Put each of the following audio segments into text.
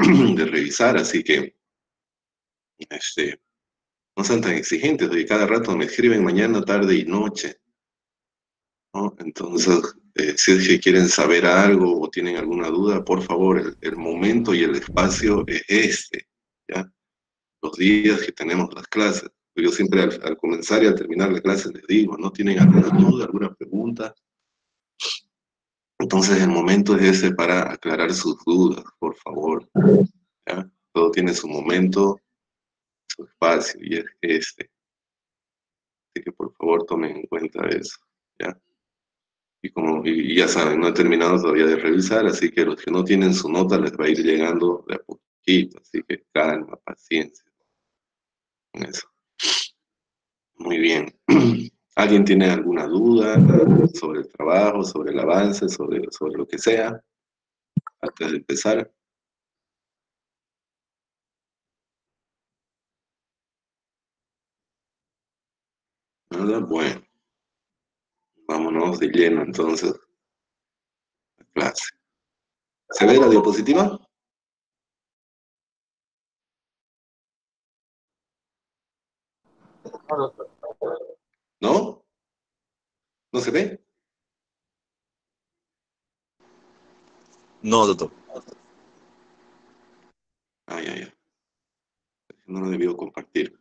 de revisar, así que este, no sean tan exigentes, porque cada rato me escriben mañana, tarde y noche, ¿no? Entonces, si es que quieren saber algo o tienen alguna duda, por favor, el momento y el espacio es este, ¿ya? Los días que tenemos las clases. Yo siempre al comenzar y al terminar la clase les digo, ¿no tienen alguna duda, alguna pregunta? Entonces el momento es ese para aclarar sus dudas, por favor, ¿ya? Todo tiene su momento, su espacio y es este. Así que por favor tomen en cuenta eso, ¿ya? Y ya saben, no he terminado todavía de revisar, así que los que no tienen su nota les va a ir llegando de a poquito, así que calma, paciencia con eso. Muy bien. ¿Alguien tiene alguna duda sobre el trabajo, sobre el avance, sobre lo que sea, antes de empezar? Nada, bueno, vámonos de lleno entonces a clase. ¿Se ve la diapositiva? ¿No? ¿No se ve? No, doctor. Ah, ya, ya. No lo debió compartir.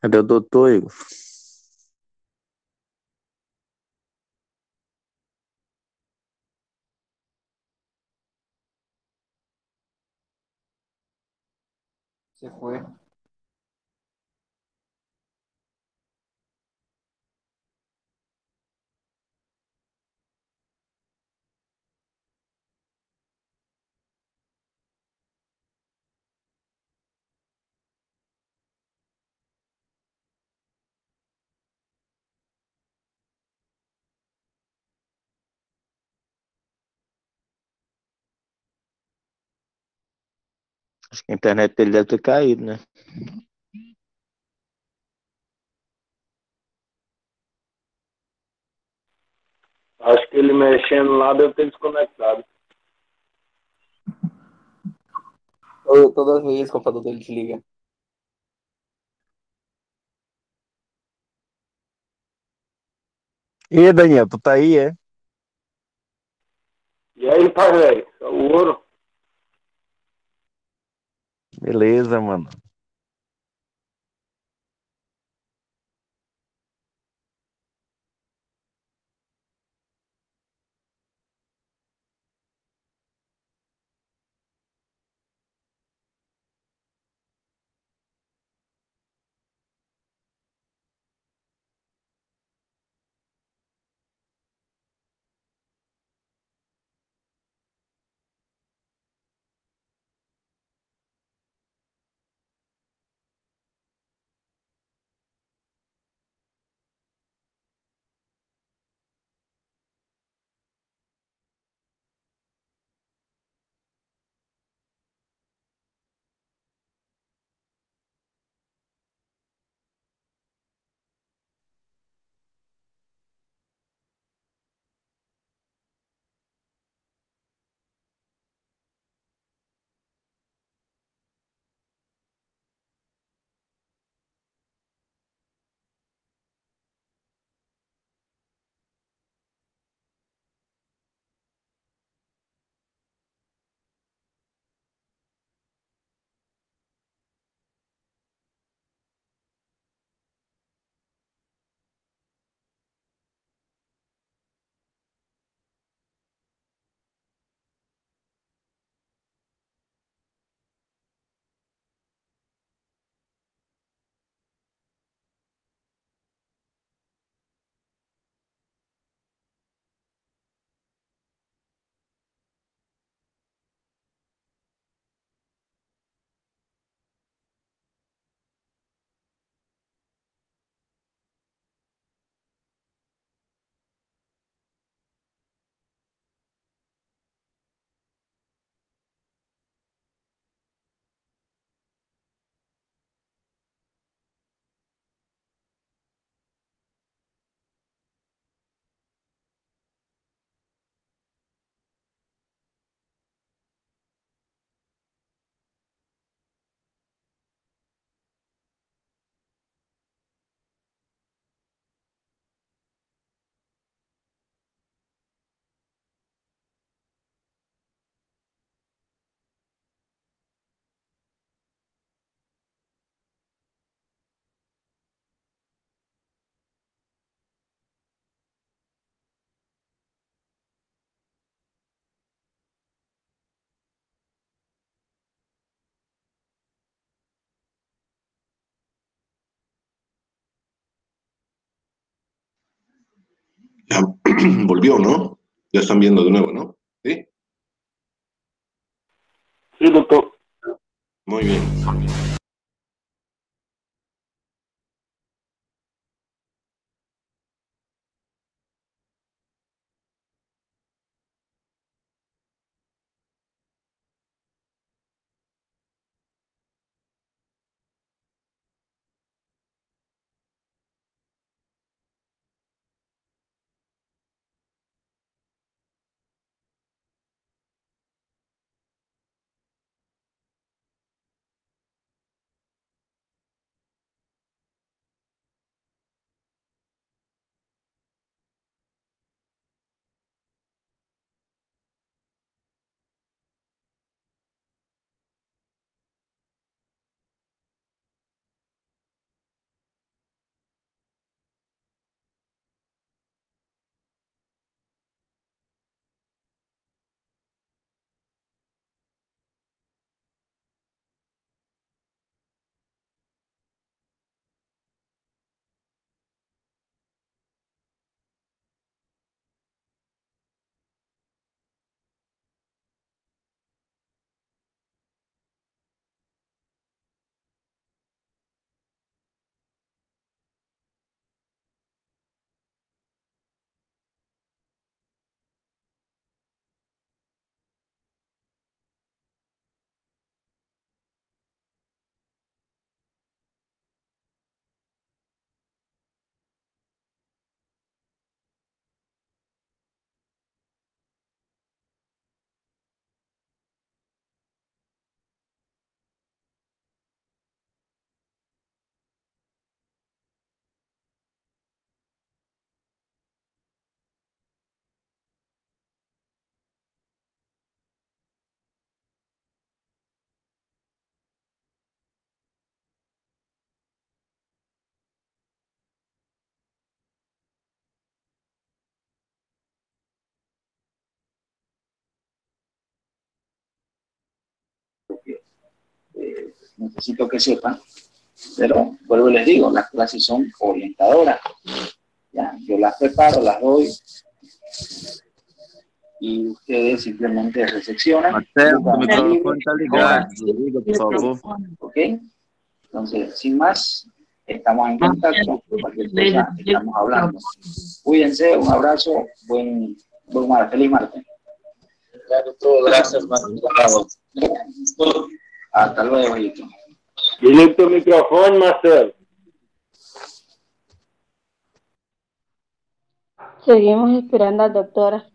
Cadê o doutor, Igor? Se fue. Acho que a internet dele deve ter caído, né? Acho que ele mexendo lá deve ter desconectado. Toda vez o computador dele desliga. E aí, Daniel, tu tá aí, é? E aí, pai, velho? O ouro? Beleza, mano. Ya volvió, ¿no? Ya están viendo de nuevo, ¿no? Sí. Sí, doctor. Muy bien. Necesito que sepan, pero vuelvo y les digo, las clases son orientadoras. Ya, yo las preparo, las doy y ustedes simplemente recepcionan. Marcelo, tu buscan un microfone libro, está ligado. cojan, Desliga, por favor. ¿ok? Entonces, sin más, estamos en contacto. Cualquier cosa, estamos hablando. Cuídense, un abrazo, buen martes, feliz martes. Gracias, Hasta luego, hijito. Delete tu micrófono, Master. Seguimos esperando al doctora.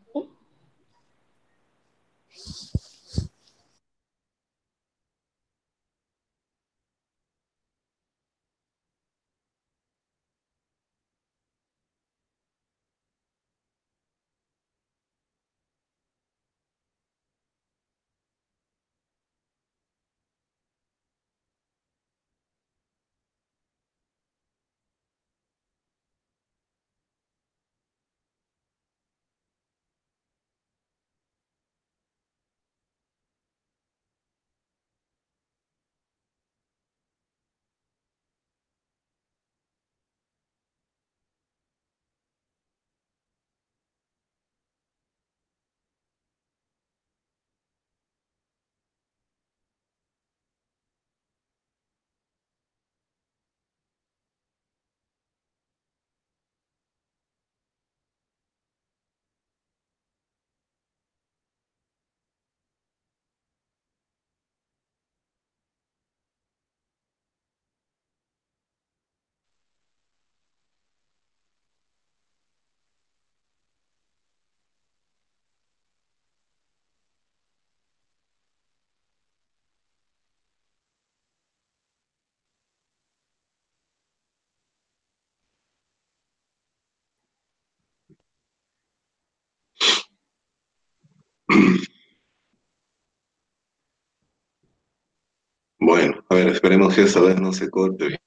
Bueno, a ver, esperemos que esta vez no se corte.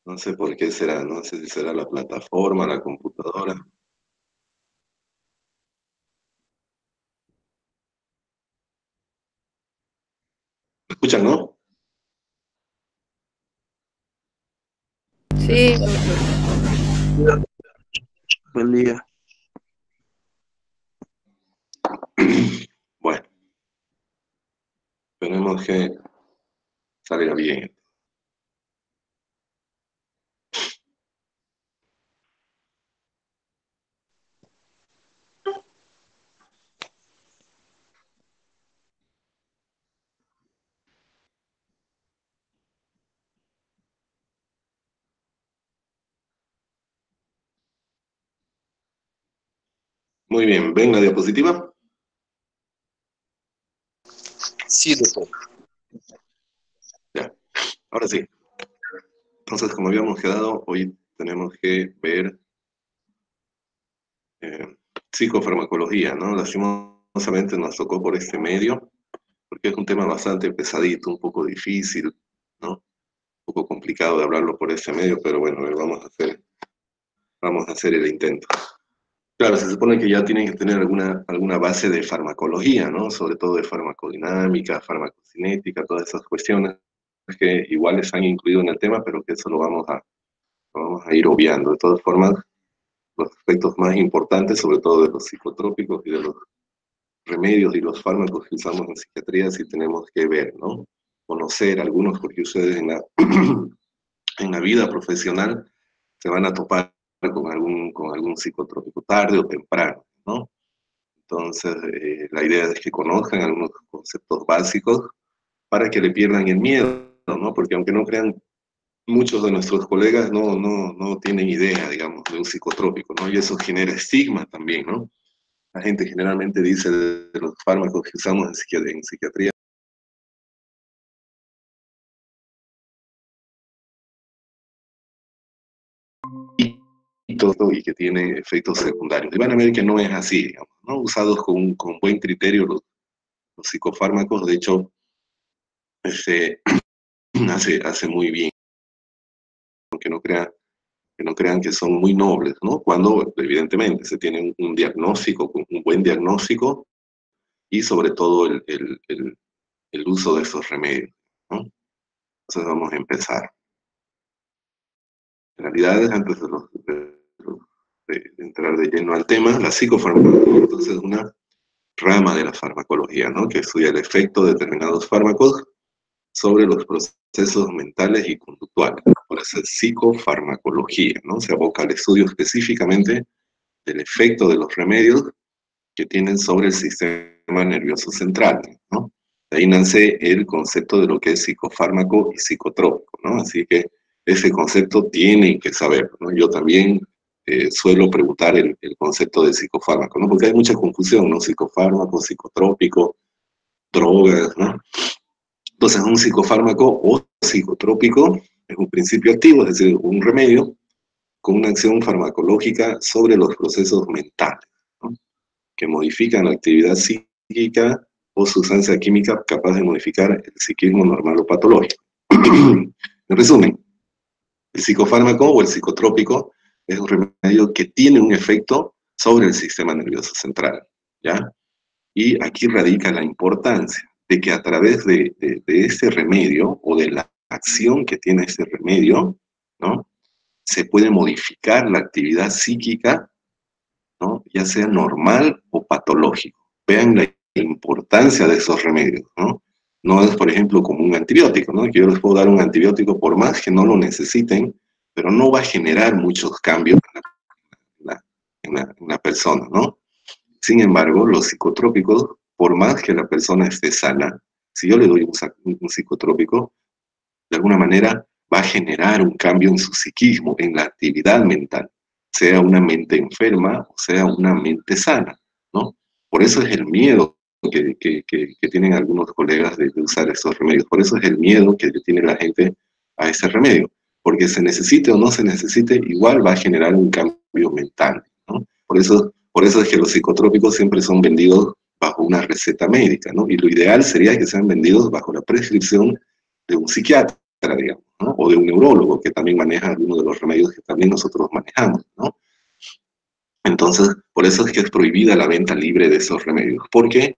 No sé por qué será, no sé si será la plataforma, la computadora. ¿Me escuchan, no? Sí, doctor. Buen día. Bueno, esperemos que salga bien. Muy bien, ¿ven la diapositiva? Sí, doctor. Ya, ahora sí. Entonces, como habíamos quedado, hoy tenemos que ver psicofarmacología, ¿no? Lastimosamente nos tocó por este medio, porque es un tema bastante pesadito, un poco difícil, ¿no? Un poco complicado de hablarlo por este medio, pero bueno, vamos a hacer el intento. Claro, se supone que ya tienen que tener alguna base de farmacología, ¿no? Sobre todo de farmacodinámica, farmacocinética, todas esas cuestiones que igual están incluidos en el tema, pero que eso lo vamos a ir obviando. De todas formas, los aspectos más importantes, sobre todo de los psicotrópicos y de los remedios y los fármacos que usamos en psiquiatría, sí tenemos que ver, ¿no? Conocer algunos, porque ustedes en la vida profesional se van a topar con algún psicotrópico tarde o temprano, ¿no? Entonces, la idea es que conozcan algunos conceptos básicos para que le pierdan el miedo, ¿no? Porque aunque no crean, muchos de nuestros colegas no tienen idea, digamos, de un psicotrópico, ¿no? Y eso genera estigma también, ¿no? La gente generalmente dice de los fármacos que usamos en psiquiatría, y que tiene efectos secundarios. Y van a ver que no es así, digamos, ¿no? Usados con buen criterio los psicofármacos, de hecho, hace muy bien, aunque no crean que son muy nobles, ¿no? Cuando evidentemente se tiene un diagnóstico, un buen diagnóstico, y sobre todo el uso de esos remedios, ¿no? Entonces vamos a empezar. En realidad, antes de entrar de lleno al tema, la psicofarmacología entonces es una rama de la farmacología, ¿no? Que estudia el efecto de determinados fármacos sobre los procesos mentales y conductuales. Por eso es psicofarmacología, ¿no? Se aboca al estudio específicamente del efecto de los remedios que tienen sobre el sistema nervioso central, ¿no? De ahí nace el concepto de lo que es psicofármaco y psicotrópico, ¿no? Así que ese concepto tienen que saber, ¿no? Yo también suelo preguntar el concepto de psicofármaco, ¿no? Porque hay mucha confusión, ¿no? Psicofármaco, psicotrópico, drogas, ¿no? Entonces, un psicofármaco o psicotrópico es un principio activo, es decir, un remedio con una acción farmacológica sobre los procesos mentales, ¿no? Que modifican la actividad psíquica o sustancia química capaz de modificar el psiquismo normal o patológico. En resumen, el psicofármaco o el psicotrópico es un remedio que tiene un efecto sobre el sistema nervioso central, ¿ya? Y aquí radica la importancia de que a través de este remedio o de la acción que tiene este remedio, ¿no? Se puede modificar la actividad psíquica, ¿no? Ya sea normal o patológico. Vean la importancia de esos remedios, ¿no? No es, por ejemplo, como un antibiótico, ¿no? Que yo les puedo dar un antibiótico por más que no lo necesiten, pero no va a generar muchos cambios en la persona, ¿no? Sin embargo, los psicotrópicos, por más que la persona esté sana, si yo le doy un psicotrópico, de alguna manera va a generar un cambio en su psiquismo, en la actividad mental, sea una mente enferma o sea una mente sana, ¿no? Por eso es el miedo que tienen algunos colegas de usar estos remedios, por eso es el miedo que tiene la gente a ese remedio, porque se necesite o no se necesite, igual va a generar un cambio mental, ¿no? Por eso es que los psicotrópicos siempre son vendidos bajo una receta médica, ¿no? Y lo ideal sería que sean vendidos bajo la prescripción de un psiquiatra, digamos, ¿no? O de un neurólogo que también maneja algunos de los remedios que también nosotros manejamos, ¿no? Entonces, por eso es que es prohibida la venta libre de esos remedios, porque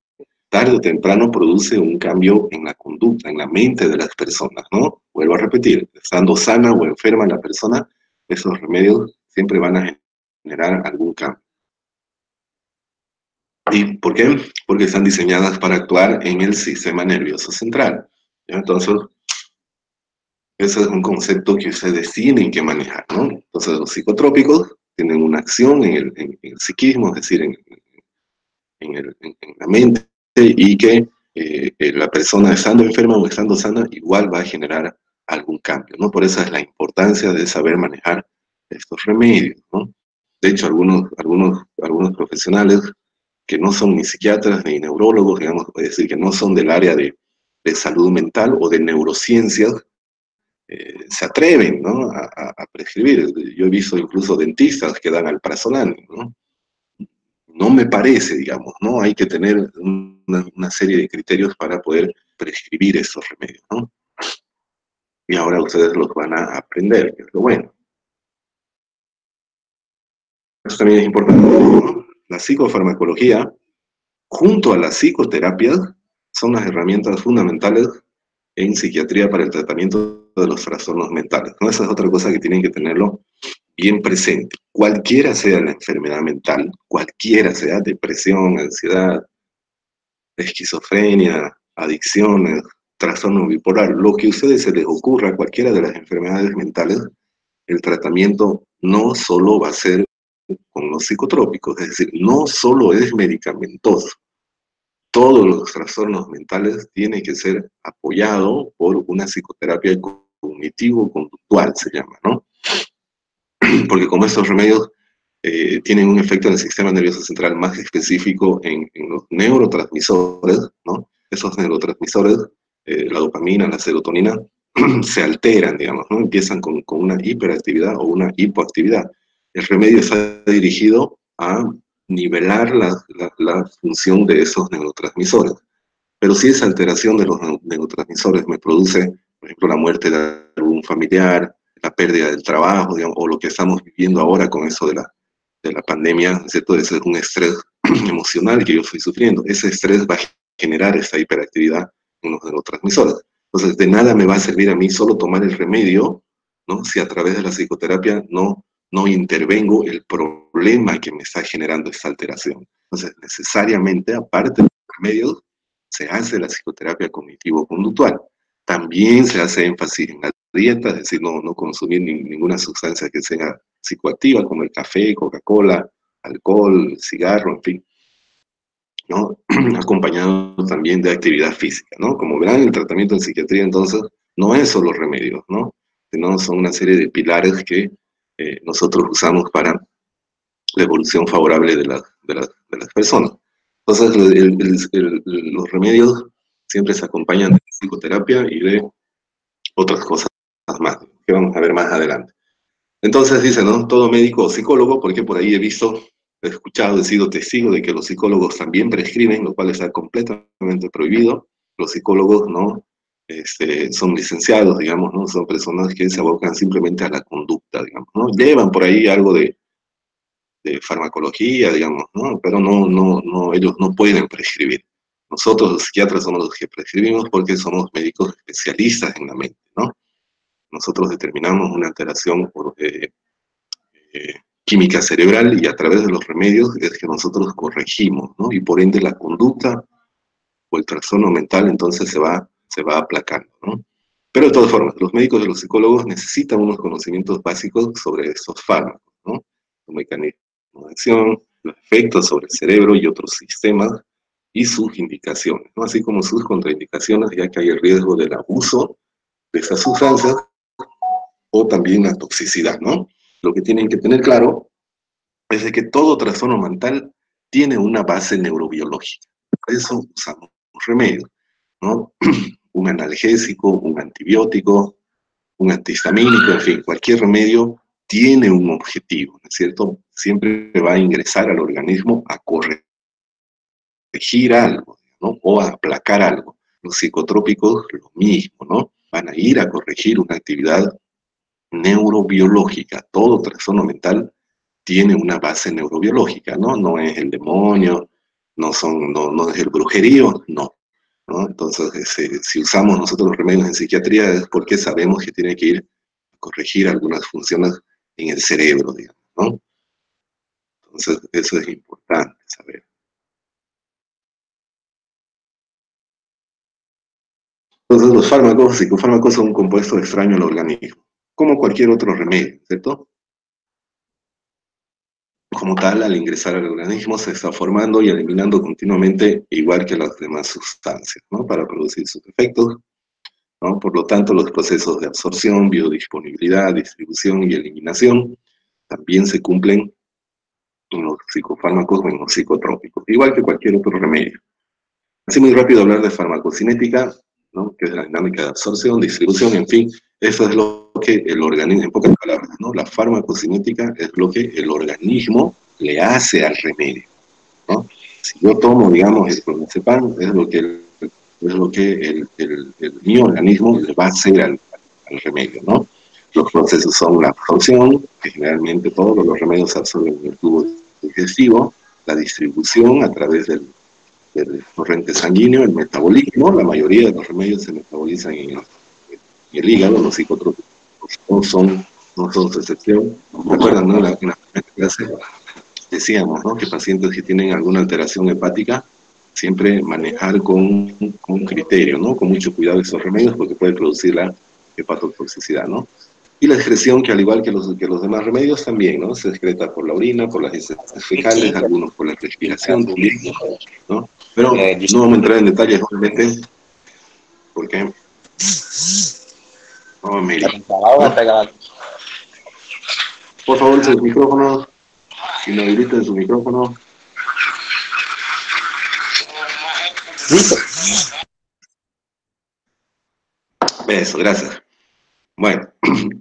tarde o temprano produce un cambio en la conducta, en la mente de las personas, ¿no? Vuelvo a repetir, estando sana o enferma la persona, esos remedios siempre van a generar algún cambio. ¿Y por qué? Porque están diseñadas para actuar en el sistema nervioso central. ¿Ya? Entonces, ese es un concepto que ustedes tienen que manejar, ¿no? Entonces, los psicotrópicos tienen una acción en el psiquismo, es decir, en la mente, y que la persona estando enferma o estando sana igual va a generar algún cambio, ¿no? Por eso es la importancia de saber manejar estos remedios, ¿no? De hecho, algunos profesionales que no son ni psiquiatras ni neurólogos, digamos, es decir, que no son del área de salud mental o de neurociencias, se atreven, ¿no?, a prescribir. Yo he visto incluso dentistas que dan alprazolam, ¿no? No me parece, digamos, ¿no? Hay que tener una serie de criterios para poder prescribir esos remedios, ¿no? Y ahora ustedes los van a aprender, que es lo bueno. Eso también es importante, ¿no? La psicofarmacología, junto a las psicoterapias, son las herramientas fundamentales en psiquiatría para el tratamiento de los trastornos mentales, ¿no? Esa es otra cosa que tienen que tenerlo bien presente. Cualquiera sea la enfermedad mental, cualquiera sea depresión, ansiedad, esquizofrenia, adicciones, trastorno bipolar, lo que a ustedes se les ocurra, cualquiera de las enfermedades mentales, el tratamiento no solo va a ser con los psicotrópicos, es decir, no solo es medicamentoso. Todos los trastornos mentales tienen que ser apoyados por una psicoterapia cognitivo-conductual, se llama, ¿no? Porque como estos remedios tienen un efecto en el sistema nervioso central más específico en los neurotransmisores, ¿no? Esos neurotransmisores, la dopamina, la serotonina, se alteran, digamos, ¿no? Empiezan con una hiperactividad o una hipoactividad. El remedio está dirigido a nivelar la función de esos neurotransmisores. Pero si esa alteración de los neurotransmisores me produce, por ejemplo, la muerte de algún familiar, la pérdida del trabajo, digamos, o lo que estamos viviendo ahora con eso de la pandemia, ¿cierto? Ese es un estrés emocional que yo estoy sufriendo. Ese estrés va a generar esta hiperactividad en los neurotransmisores. Entonces, de nada me va a servir a mí solo tomar el remedio, ¿no?, si a través de la psicoterapia no intervengo el problema que me está generando esta alteración. Entonces, necesariamente, aparte de los remedios, se hace la psicoterapia cognitivo-conductual. También se hace énfasis en la dieta, es decir, no consumir ninguna sustancia que sea psicoactiva, como el café, Coca-Cola, alcohol, cigarro, en fin, ¿no? Acompañado también de actividad física, ¿no? Como verán, el tratamiento en psiquiatría, entonces, no es solo remedios, ¿no? Sino son una serie de pilares que nosotros usamos para la evolución favorable de las personas. Entonces, los remedios siempre se acompañan de psicoterapia y de otras cosas más, que vamos a ver más adelante. Entonces dice, ¿no?, todo médico o psicólogo, porque por ahí he escuchado, he sido testigo de que los psicólogos también prescriben, lo cual está completamente prohibido. Los psicólogos no son licenciados, digamos, ¿no? Son personas que se abocan simplemente a la conducta, digamos, ¿no? Llevan por ahí algo de farmacología, digamos, ¿no? Pero ellos no pueden prescribir. Nosotros, los psiquiatras, somos los que prescribimos porque somos médicos especialistas en la mente, ¿no? Nosotros determinamos una alteración por química cerebral y a través de los remedios es que nosotros corregimos, ¿no? Y por ende la conducta o el trastorno mental entonces se va aplacando, ¿no? Pero de todas formas, los médicos y los psicólogos necesitan unos conocimientos básicos sobre estos fármacos, ¿no? Los mecanismos de acción, los efectos sobre el cerebro y otros sistemas y sus indicaciones, ¿no? Así como sus contraindicaciones, ya que hay el riesgo del abuso de esas sustancias o también la toxicidad, ¿no? Lo que tienen que tener claro es de que todo trastorno mental tiene una base neurobiológica. Por eso usamos remedios, ¿no? Un analgésico, un antibiótico, un antihistamínico, en fin, cualquier remedio tiene un objetivo, ¿no es cierto? Siempre va a ingresar al organismo a corregir algo, ¿no? O a aplacar algo. Los psicotrópicos, lo mismo, ¿no? Van a ir a corregir una actividad neurobiológica. Todo trastorno mental tiene una base neurobiológica, ¿no? No es el demonio, no es el brujerío, no. ¿No? Entonces, si usamos nosotros los remedios en psiquiatría es porque sabemos que tiene que ir a corregir algunas funciones en el cerebro, digamos, ¿no? Entonces, eso es importante saber. Entonces, los fármacos, psicofármacos son un compuesto extraño al organismo, como cualquier otro remedio, ¿cierto? Como tal, al ingresar al organismo se está formando y eliminando continuamente, igual que las demás sustancias, ¿no? Para producir sus efectos, ¿no? Por lo tanto, los procesos de absorción, biodisponibilidad, distribución y eliminación también se cumplen en los psicofármacos o en los psicotrópicos, igual que cualquier otro remedio. Así muy rápido hablar de farmacocinética, ¿no? Que es la dinámica de absorción, distribución, en fin, eso es lo que el organismo, en pocas palabras, ¿no? La farmacocinética es lo que el organismo le hace al remedio, ¿no? Si yo tomo, digamos, el clonazepam, es lo que mi organismo le va a hacer al remedio, ¿no? Los procesos son la absorción, que generalmente todos los remedios se absorben en el tubo digestivo, la distribución a través del torrente sanguíneo, el metabolismo. La mayoría de los remedios se metabolizan en el hígado, los psicotrópicos no son excepción. ¿Recuerdan, no? En la primera clase decíamos, ¿no? Que pacientes que tienen alguna alteración hepática, siempre manejar con criterio, ¿no? Con mucho cuidado esos remedios, porque puede producir la hepatotoxicidad, ¿no? Y la excreción, que al igual que los demás remedios también, ¿no? Se excreta por la orina, por las heces fecales, algunos por la respiración también, ¿no? Pero no vamos a entrar en detalles, obviamente, porque no me ¿no? Por favor, sus micrófonos, si no habiliten su micrófono. ¿Listo? Eso, gracias. Bueno,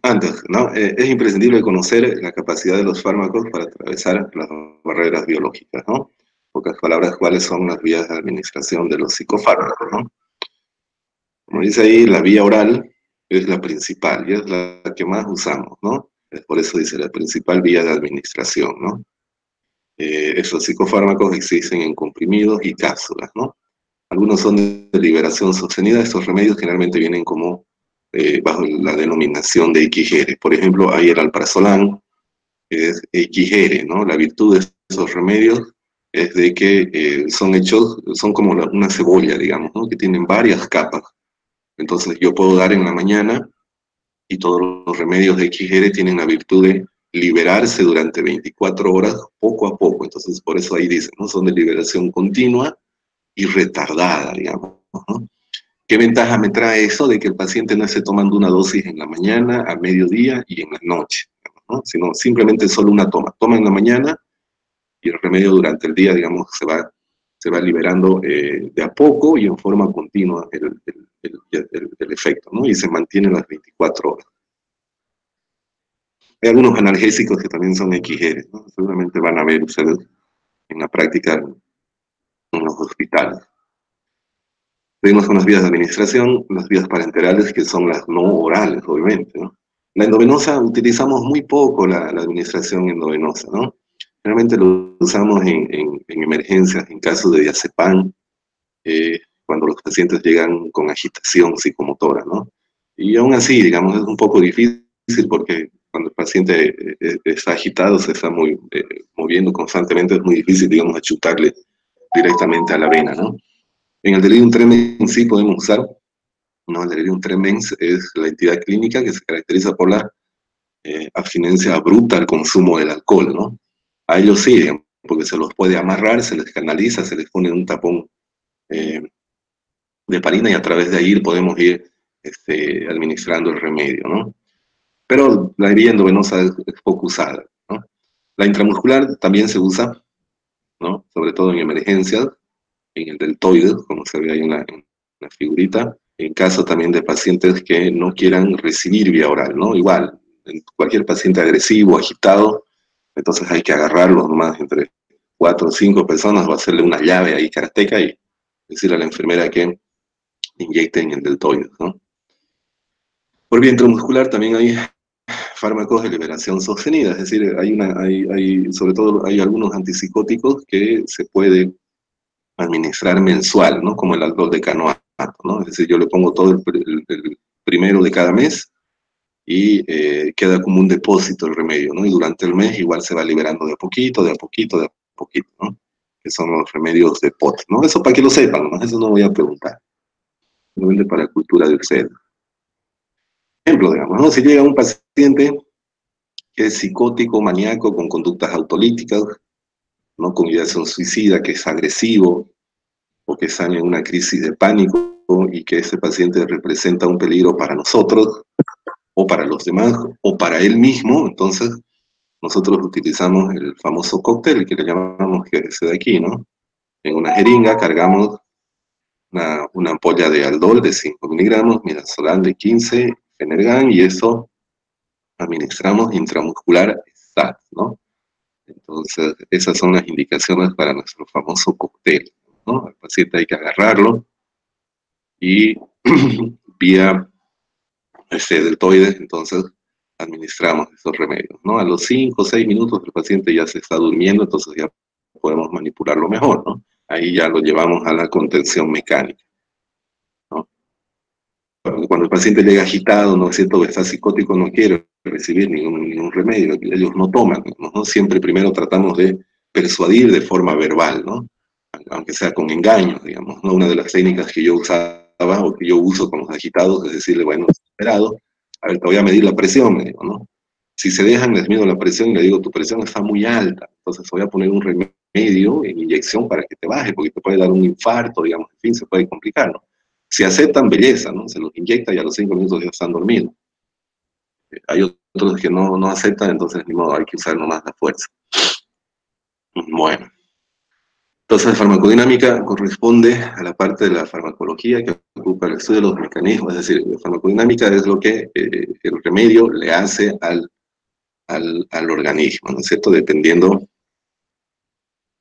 antes, ¿no? Es imprescindible conocer la capacidad de los fármacos para atravesar las barreras biológicas, ¿no? En pocas palabras, cuáles son las vías de administración de los psicofármacos, ¿no? Como dice ahí, la vía oral es la principal y es la que más usamos, ¿no? Por eso dice la principal vía de administración, ¿no? Esos psicofármacos existen en comprimidos y cápsulas, ¿no? Algunos son de liberación sostenida. Estos remedios generalmente vienen como bajo la denominación de XR. Por ejemplo, hay el alprazolam, que es XR, ¿no? La virtud de esos remedios es de que son como una cebolla, digamos, ¿no? Que tienen varias capas. Entonces yo puedo dar en la mañana y todos los remedios de XR tienen la virtud de liberarse durante 24 horas, poco a poco. Entonces por eso ahí dicen, ¿no? Son de liberación continua y retardada, digamos, ¿no? ¿Qué ventaja me trae eso de que el paciente no esté tomando una dosis en la mañana, a mediodía y en la noche, ¿no? Sino simplemente solo una toma. Toma en la mañana y el remedio durante el día, digamos, se va liberando de a poco y en forma continua el efecto, ¿no? Y se mantiene las 24 horas. Hay algunos analgésicos que también son XR, ¿no? Seguramente van a ver ustedes en la práctica en los hospitales. Seguimos con las vías de administración, las vías parenterales, que son las no orales, obviamente, ¿no? La endovenosa, utilizamos muy poco la administración endovenosa, ¿no? Generalmente lo usamos en emergencias, en casos de diazepam, cuando los pacientes llegan con agitación psicomotora, ¿no? Y aún así, digamos, es un poco difícil porque cuando el paciente está agitado, se está moviendo constantemente, es muy difícil, digamos, achutarle directamente a la vena, ¿no? En el delirium tremens sí podemos usar, ¿no? El delirium tremens es la entidad clínica que se caracteriza por la abstinencia abrupta al consumo del alcohol, ¿no? A ellos sí, digamos, porque se los puede amarrar, se les canaliza, se les pone un tapón de parina y a través de ahí podemos ir administrando el remedio, ¿no? Pero la vía endovenosa es poco usada, ¿no? La intramuscular también se usa, ¿no? Sobre todo en emergencias, en el deltoides, como se ve ahí en la figurita, en caso también de pacientes que no quieran recibir vía oral, ¿no? Igual, en cualquier paciente agresivo, agitado, entonces hay que agarrarlo nomás entre 4 o 5 personas o hacerle una llave ahí karateca y decirle a la enfermera que inyecte en el deltoides, ¿no? Por vía intramuscular también hay fármacos de liberación sostenida, es decir, sobre todo hay algunos antipsicóticos que se puede administrar mensual, ¿no? Como el aldol decanoato, ¿no? Es decir, yo le pongo todo el primero de cada mes y queda como un depósito el remedio, ¿no? Y durante el mes igual se va liberando de a poquito, de a poquito, de a poquito, ¿no? Que son los remedios de pot, ¿no? Eso para que lo sepan, ¿no? Eso no voy a preguntar. Simplemente para cultura de ustedes. Ejemplo, digamos, ¿no? Si llega un paciente que es psicótico, maníaco, con conductas autolíticas, ¿no? Con ideación suicida, que es agresivo, o que está en una crisis de pánico, y que ese paciente representa un peligro para nosotros, o para los demás, o para él mismo, entonces nosotros utilizamos el famoso cóctel que le llamamos, que es de aquí, ¿no? En una jeringa cargamos una ampolla de aldol de 5 miligramos, midazolam de 15, Fenergan, y eso administramos intramuscular SAT, ¿no? Entonces, esas son las indicaciones para nuestro famoso cóctel, ¿no? Al paciente hay que agarrarlo y vía deltoides, entonces administramos esos remedios, ¿no? A los 5 o 6 minutos el paciente ya se está durmiendo, entonces ya podemos manipularlo mejor, ¿no? Ahí ya lo llevamos a la contención mecánica, ¿no? Cuando el paciente llega agitado, ¿no es cierto?, está psicótico, no quiere recibir ningún remedio, ellos no toman, ¿no? Siempre primero tratamos de persuadir de forma verbal, ¿no? Aunque sea con engaños, digamos, ¿no? Una de las técnicas que yo usaba o que yo uso con los agitados es decirle, bueno, desesperado, a ver, te voy a medir la presión, me digo, ¿no? Si se dejan, les mido la presión y le digo, tu presión está muy alta, entonces voy a poner un remedio en inyección para que te baje, porque te puede dar un infarto, digamos, en fin, se puede complicar, ¿no? Si aceptan, belleza, ¿no? Se los inyecta y a los 5 minutos ya están dormidos. Hay otros que no aceptan, entonces ni modo, hay que usar nomás la fuerza. Bueno. Entonces, farmacodinámica corresponde a la parte de la farmacología que ocupa el estudio de los mecanismos, es decir, la farmacodinámica es lo que el remedio le hace al organismo, ¿no es cierto? Dependiendo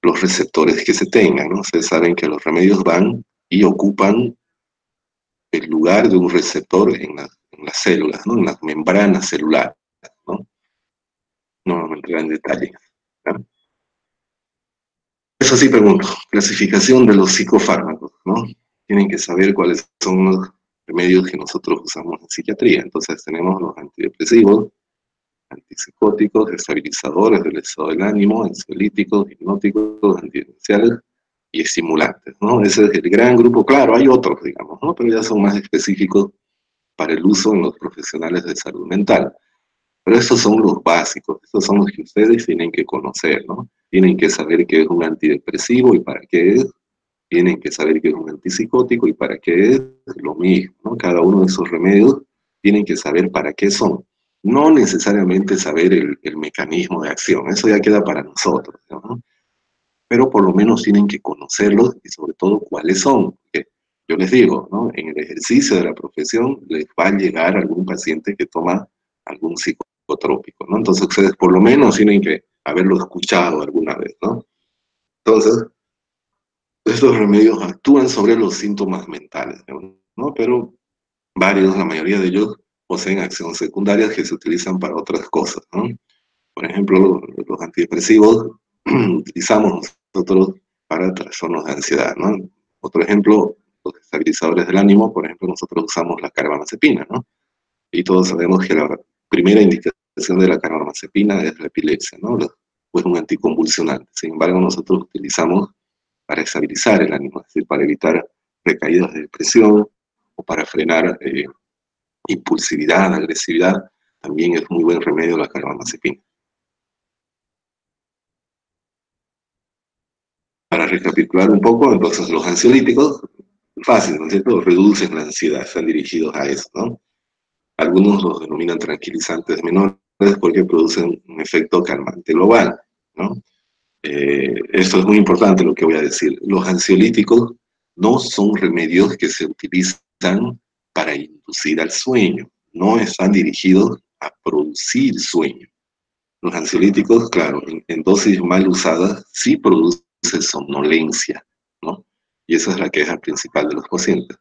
los receptores que se tengan, ¿no? Ustedes saben que los remedios van y ocupan el lugar de un receptor en las células, ¿no? En las membranas celulares, ¿no? No vamos a entrar en detalle, ¿no? Eso sí pregunto, clasificación de los psicofármacos, ¿no? Tienen que saber cuáles son los remedios que nosotros usamos en psiquiatría. Entonces tenemos los antidepresivos, antipsicóticos, estabilizadores del estado del ánimo, ansiolíticos, hipnóticos, antidemenciales y estimulantes, ¿no? Ese es el gran grupo. Claro, hay otros, digamos, ¿no? Pero ya son más específicos para el uso en los profesionales de salud mental. Pero estos son los básicos, estos son los que ustedes tienen que conocer, ¿no? Tienen que saber qué es un antidepresivo y para qué es, tienen que saber qué es un antipsicótico y para qué es, lo mismo, ¿no? Cada uno de esos remedios tienen que saber para qué son. No necesariamente saber el mecanismo de acción, eso ya queda para nosotros, ¿no? Pero por lo menos tienen que conocerlos y sobre todo cuáles son. Porque yo les digo, ¿no? En el ejercicio de la profesión les va a llegar algún paciente que toma algún psicotrópico, ¿no? Entonces ustedes por lo menos tienen que haberlo escuchado alguna vez, ¿no? Entonces, estos remedios actúan sobre los síntomas mentales, ¿no? Pero varios, la mayoría de ellos, poseen acciones secundarias que se utilizan para otras cosas, ¿no? Por ejemplo, los antidepresivos utilizamos nosotros para trastornos de ansiedad, ¿no? Otro ejemplo, los estabilizadores del ánimo, por ejemplo, nosotros usamos la carbamazepina, ¿no? Y todos sabemos que la primera indicación de la carbamazepina es la epilepsia, ¿no? Pues un anticonvulsionante. Sin embargo, nosotros utilizamos para estabilizar el ánimo, es decir, para evitar recaídas de depresión o para frenar impulsividad, agresividad, también es muy buen remedio la carbamazepina. Para recapitular un poco, entonces los ansiolíticos, fácil, ¿no es cierto?, reducen la ansiedad, están dirigidos a eso, ¿no? Algunos los denominan tranquilizantes menores porque producen un efecto calmante global, ¿no? Esto es muy importante lo que voy a decir. Los ansiolíticos no son remedios que se utilizan para inducir al sueño, no están dirigidos a producir sueño. Los ansiolíticos, claro, en dosis mal usadas, sí producen somnolencia, ¿no? Y esa es la queja principal de los pacientes.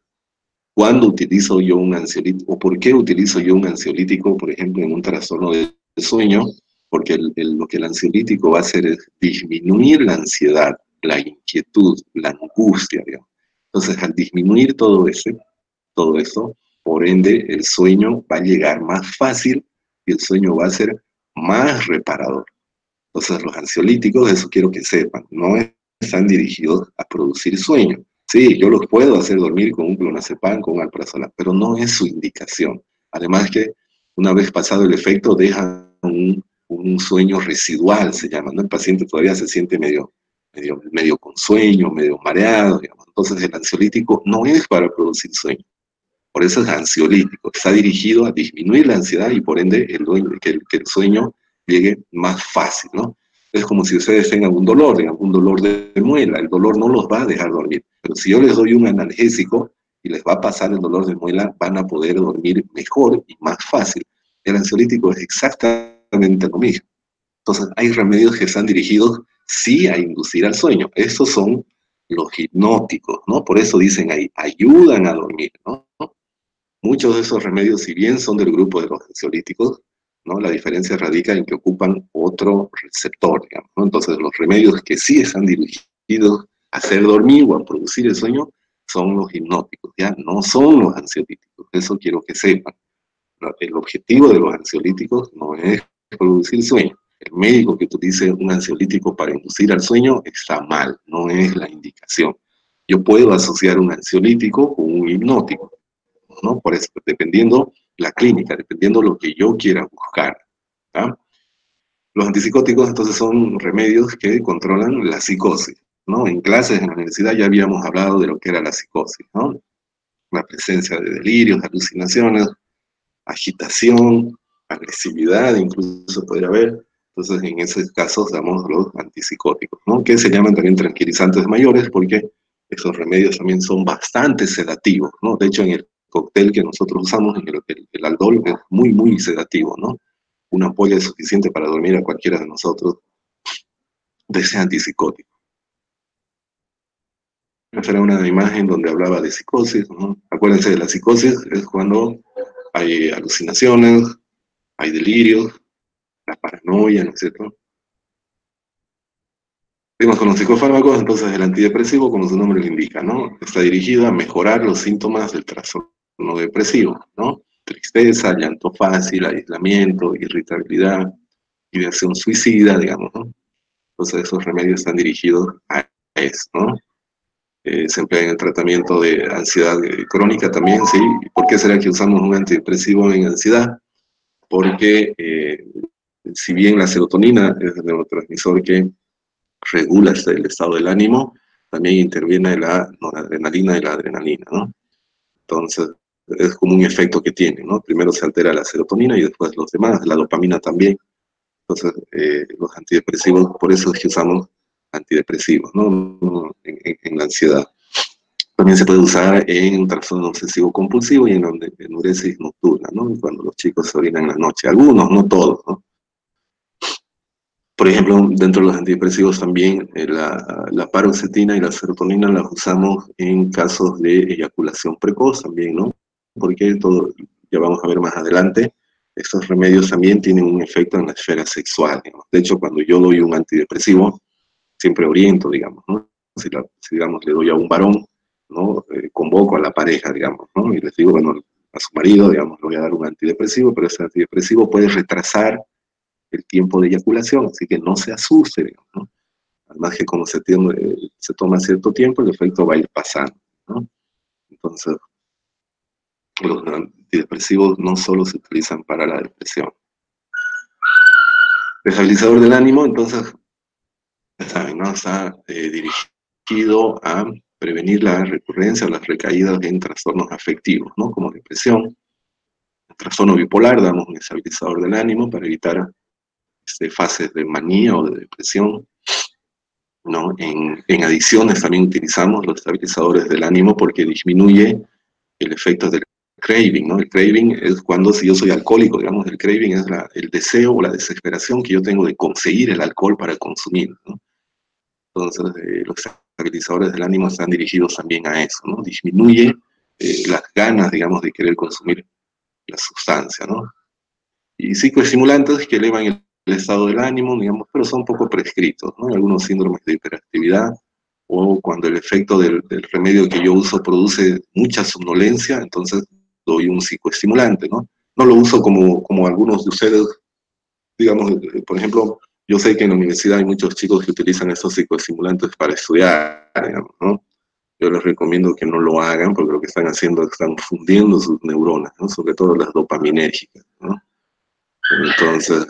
¿Cuándo utilizo yo un ansiolítico? ¿O por qué utilizo yo un ansiolítico, por ejemplo, en un trastorno de sueño? Porque lo que el ansiolítico va a hacer es disminuir la ansiedad, la inquietud, la angustia, digamos. Entonces, al disminuir todo eso, Por ende, el sueño va a llegar más fácil y el sueño va a ser más reparador. Entonces, los ansiolíticos, eso quiero que sepan, no están dirigidos a producir sueño. Sí, yo los puedo hacer dormir con un clonazepam, con un alprazolam, pero no es su indicación. Además que, una vez pasado el efecto, deja un sueño residual, se llama, ¿no? El paciente todavía se siente medio con sueño, medio mareado, digamos. Entonces, el ansiolítico no es para producir sueño. Por eso es ansiolítico. Está dirigido a disminuir la ansiedad y, por ende, que el sueño llegue más fácil, ¿no? Es como si ustedes tengan un dolor, digamos, un dolor de muela. El dolor no los va a dejar dormir. Pero si yo les doy un analgésico y les va a pasar el dolor de muela, van a poder dormir mejor y más fácil. El ansiolítico es exactamente lo mismo. Entonces, hay remedios que están dirigidos, sí, a inducir al sueño. Estos son los hipnóticos, ¿no? Por eso dicen ahí, ayudan a dormir, ¿no? Muchos de esos remedios, si bien son del grupo de los ansiolíticos, ¿no? La diferencia radica en que ocupan otro receptor, digamos, ¿no? Entonces, los remedios que sí están dirigidos a hacer dormir o a producir el sueño son los hipnóticos, ¿ya? No son los ansiolíticos. Eso quiero que sepan. El objetivo de los ansiolíticos no es producir sueño. El médico que utilice un ansiolítico para inducir al sueño está mal, no es la indicación. Yo puedo asociar un ansiolítico con un hipnótico, ¿no? Por eso, dependiendo la clínica, dependiendo lo que yo quiera buscar, ¿tá? Los antipsicóticos, entonces, son remedios que controlan la psicosis, ¿no? En clases en la universidad ya habíamos hablado de lo que era la psicosis, ¿no? La presencia de delirios, alucinaciones, agitación, agresividad, incluso podría haber. Entonces, en esos casos damos los antipsicóticos, ¿no? Que se llaman también tranquilizantes mayores porque esos remedios también son bastante sedativos, ¿no? De hecho, en el cóctel que nosotros usamos, el Aldol, es muy, muy sedativo, ¿no? Una ampolla es suficiente para dormir a cualquiera de nosotros de ese antipsicótico. Esta era una imagen donde hablaba de psicosis, ¿no? Acuérdense, de la psicosis es cuando hay alucinaciones, hay delirios, la paranoia, ¿no es cierto? Seguimos con los psicofármacos. Entonces, el antidepresivo, como su nombre lo indica, ¿no? Está dirigido a mejorar los síntomas del trastorno depresivo, ¿no? Tristeza, llanto fácil, aislamiento, irritabilidad, ideación suicida, digamos, ¿no? Entonces, esos remedios están dirigidos a eso, ¿no? Se emplea en el tratamiento de ansiedad crónica también, ¿sí? ¿Por qué será que usamos un antidepresivo en ansiedad? Porque si bien la serotonina es el neurotransmisor que regula el estado del ánimo, también interviene la noradrenalina y la adrenalina, ¿no? Entonces, es como un efecto que tiene, ¿no? Primero se altera la serotonina y después los demás, la dopamina también. Entonces, los antidepresivos, por eso es que usamos antidepresivos, ¿no? En la ansiedad. También se puede usar en un trastorno obsesivo compulsivo y en enuresis nocturna, ¿no? Cuando los chicos se orinan en la noche. Algunos, no todos, ¿no? Por ejemplo, dentro de los antidepresivos también la paroxetina y la serotonina las usamos en casos de eyaculación precoz también, ¿no? Porque ya vamos a ver más adelante, estos remedios también tienen un efecto en la esfera sexual, digamos. De hecho, cuando yo doy un antidepresivo, siempre oriento, digamos, ¿no? Si digamos, le doy a un varón, ¿no? Convoco a la pareja, digamos, ¿no? Y les digo, bueno, a su marido, digamos, le voy a dar un antidepresivo, pero ese antidepresivo puede retrasar el tiempo de eyaculación, así que no se asuste, digamos, ¿no? Además que como se toma cierto tiempo, el efecto va a ir pasando, ¿no? Entonces, los antidepresivos no solo se utilizan para la depresión. El estabilizador del ánimo, entonces, ya saben, ¿no? Está dirigido a prevenir la recurrencia o las recaídas en trastornos afectivos, ¿no? Como depresión. El trastorno bipolar, damos un estabilizador del ánimo para evitar fases de manía o de depresión, ¿no? En adicciones también utilizamos los estabilizadores del ánimo porque disminuye el efecto del craving, ¿no? El craving es cuando, si yo soy alcohólico, digamos, el craving es el deseo o la desesperación que yo tengo de conseguir el alcohol para consumir, ¿no? Entonces, los estabilizadores del ánimo están dirigidos también a eso, ¿no? Disminuye las ganas, digamos, de querer consumir la sustancia, ¿no? Y psicoestimulantes que elevan el estado del ánimo, digamos, pero son poco prescritos, ¿no? Algunos síndromes de hiperactividad, o cuando el efecto del remedio que yo uso produce mucha somnolencia, entonces doy un psicoestimulante, ¿no? No lo uso como algunos de ustedes, digamos, por ejemplo, yo sé que en la universidad hay muchos chicos que utilizan estos psicoestimulantes para estudiar, digamos, ¿no? Yo les recomiendo que no lo hagan porque lo que están haciendo es están fundiendo sus neuronas, ¿no? Sobre todo las dopaminérgicas, ¿no? Entonces,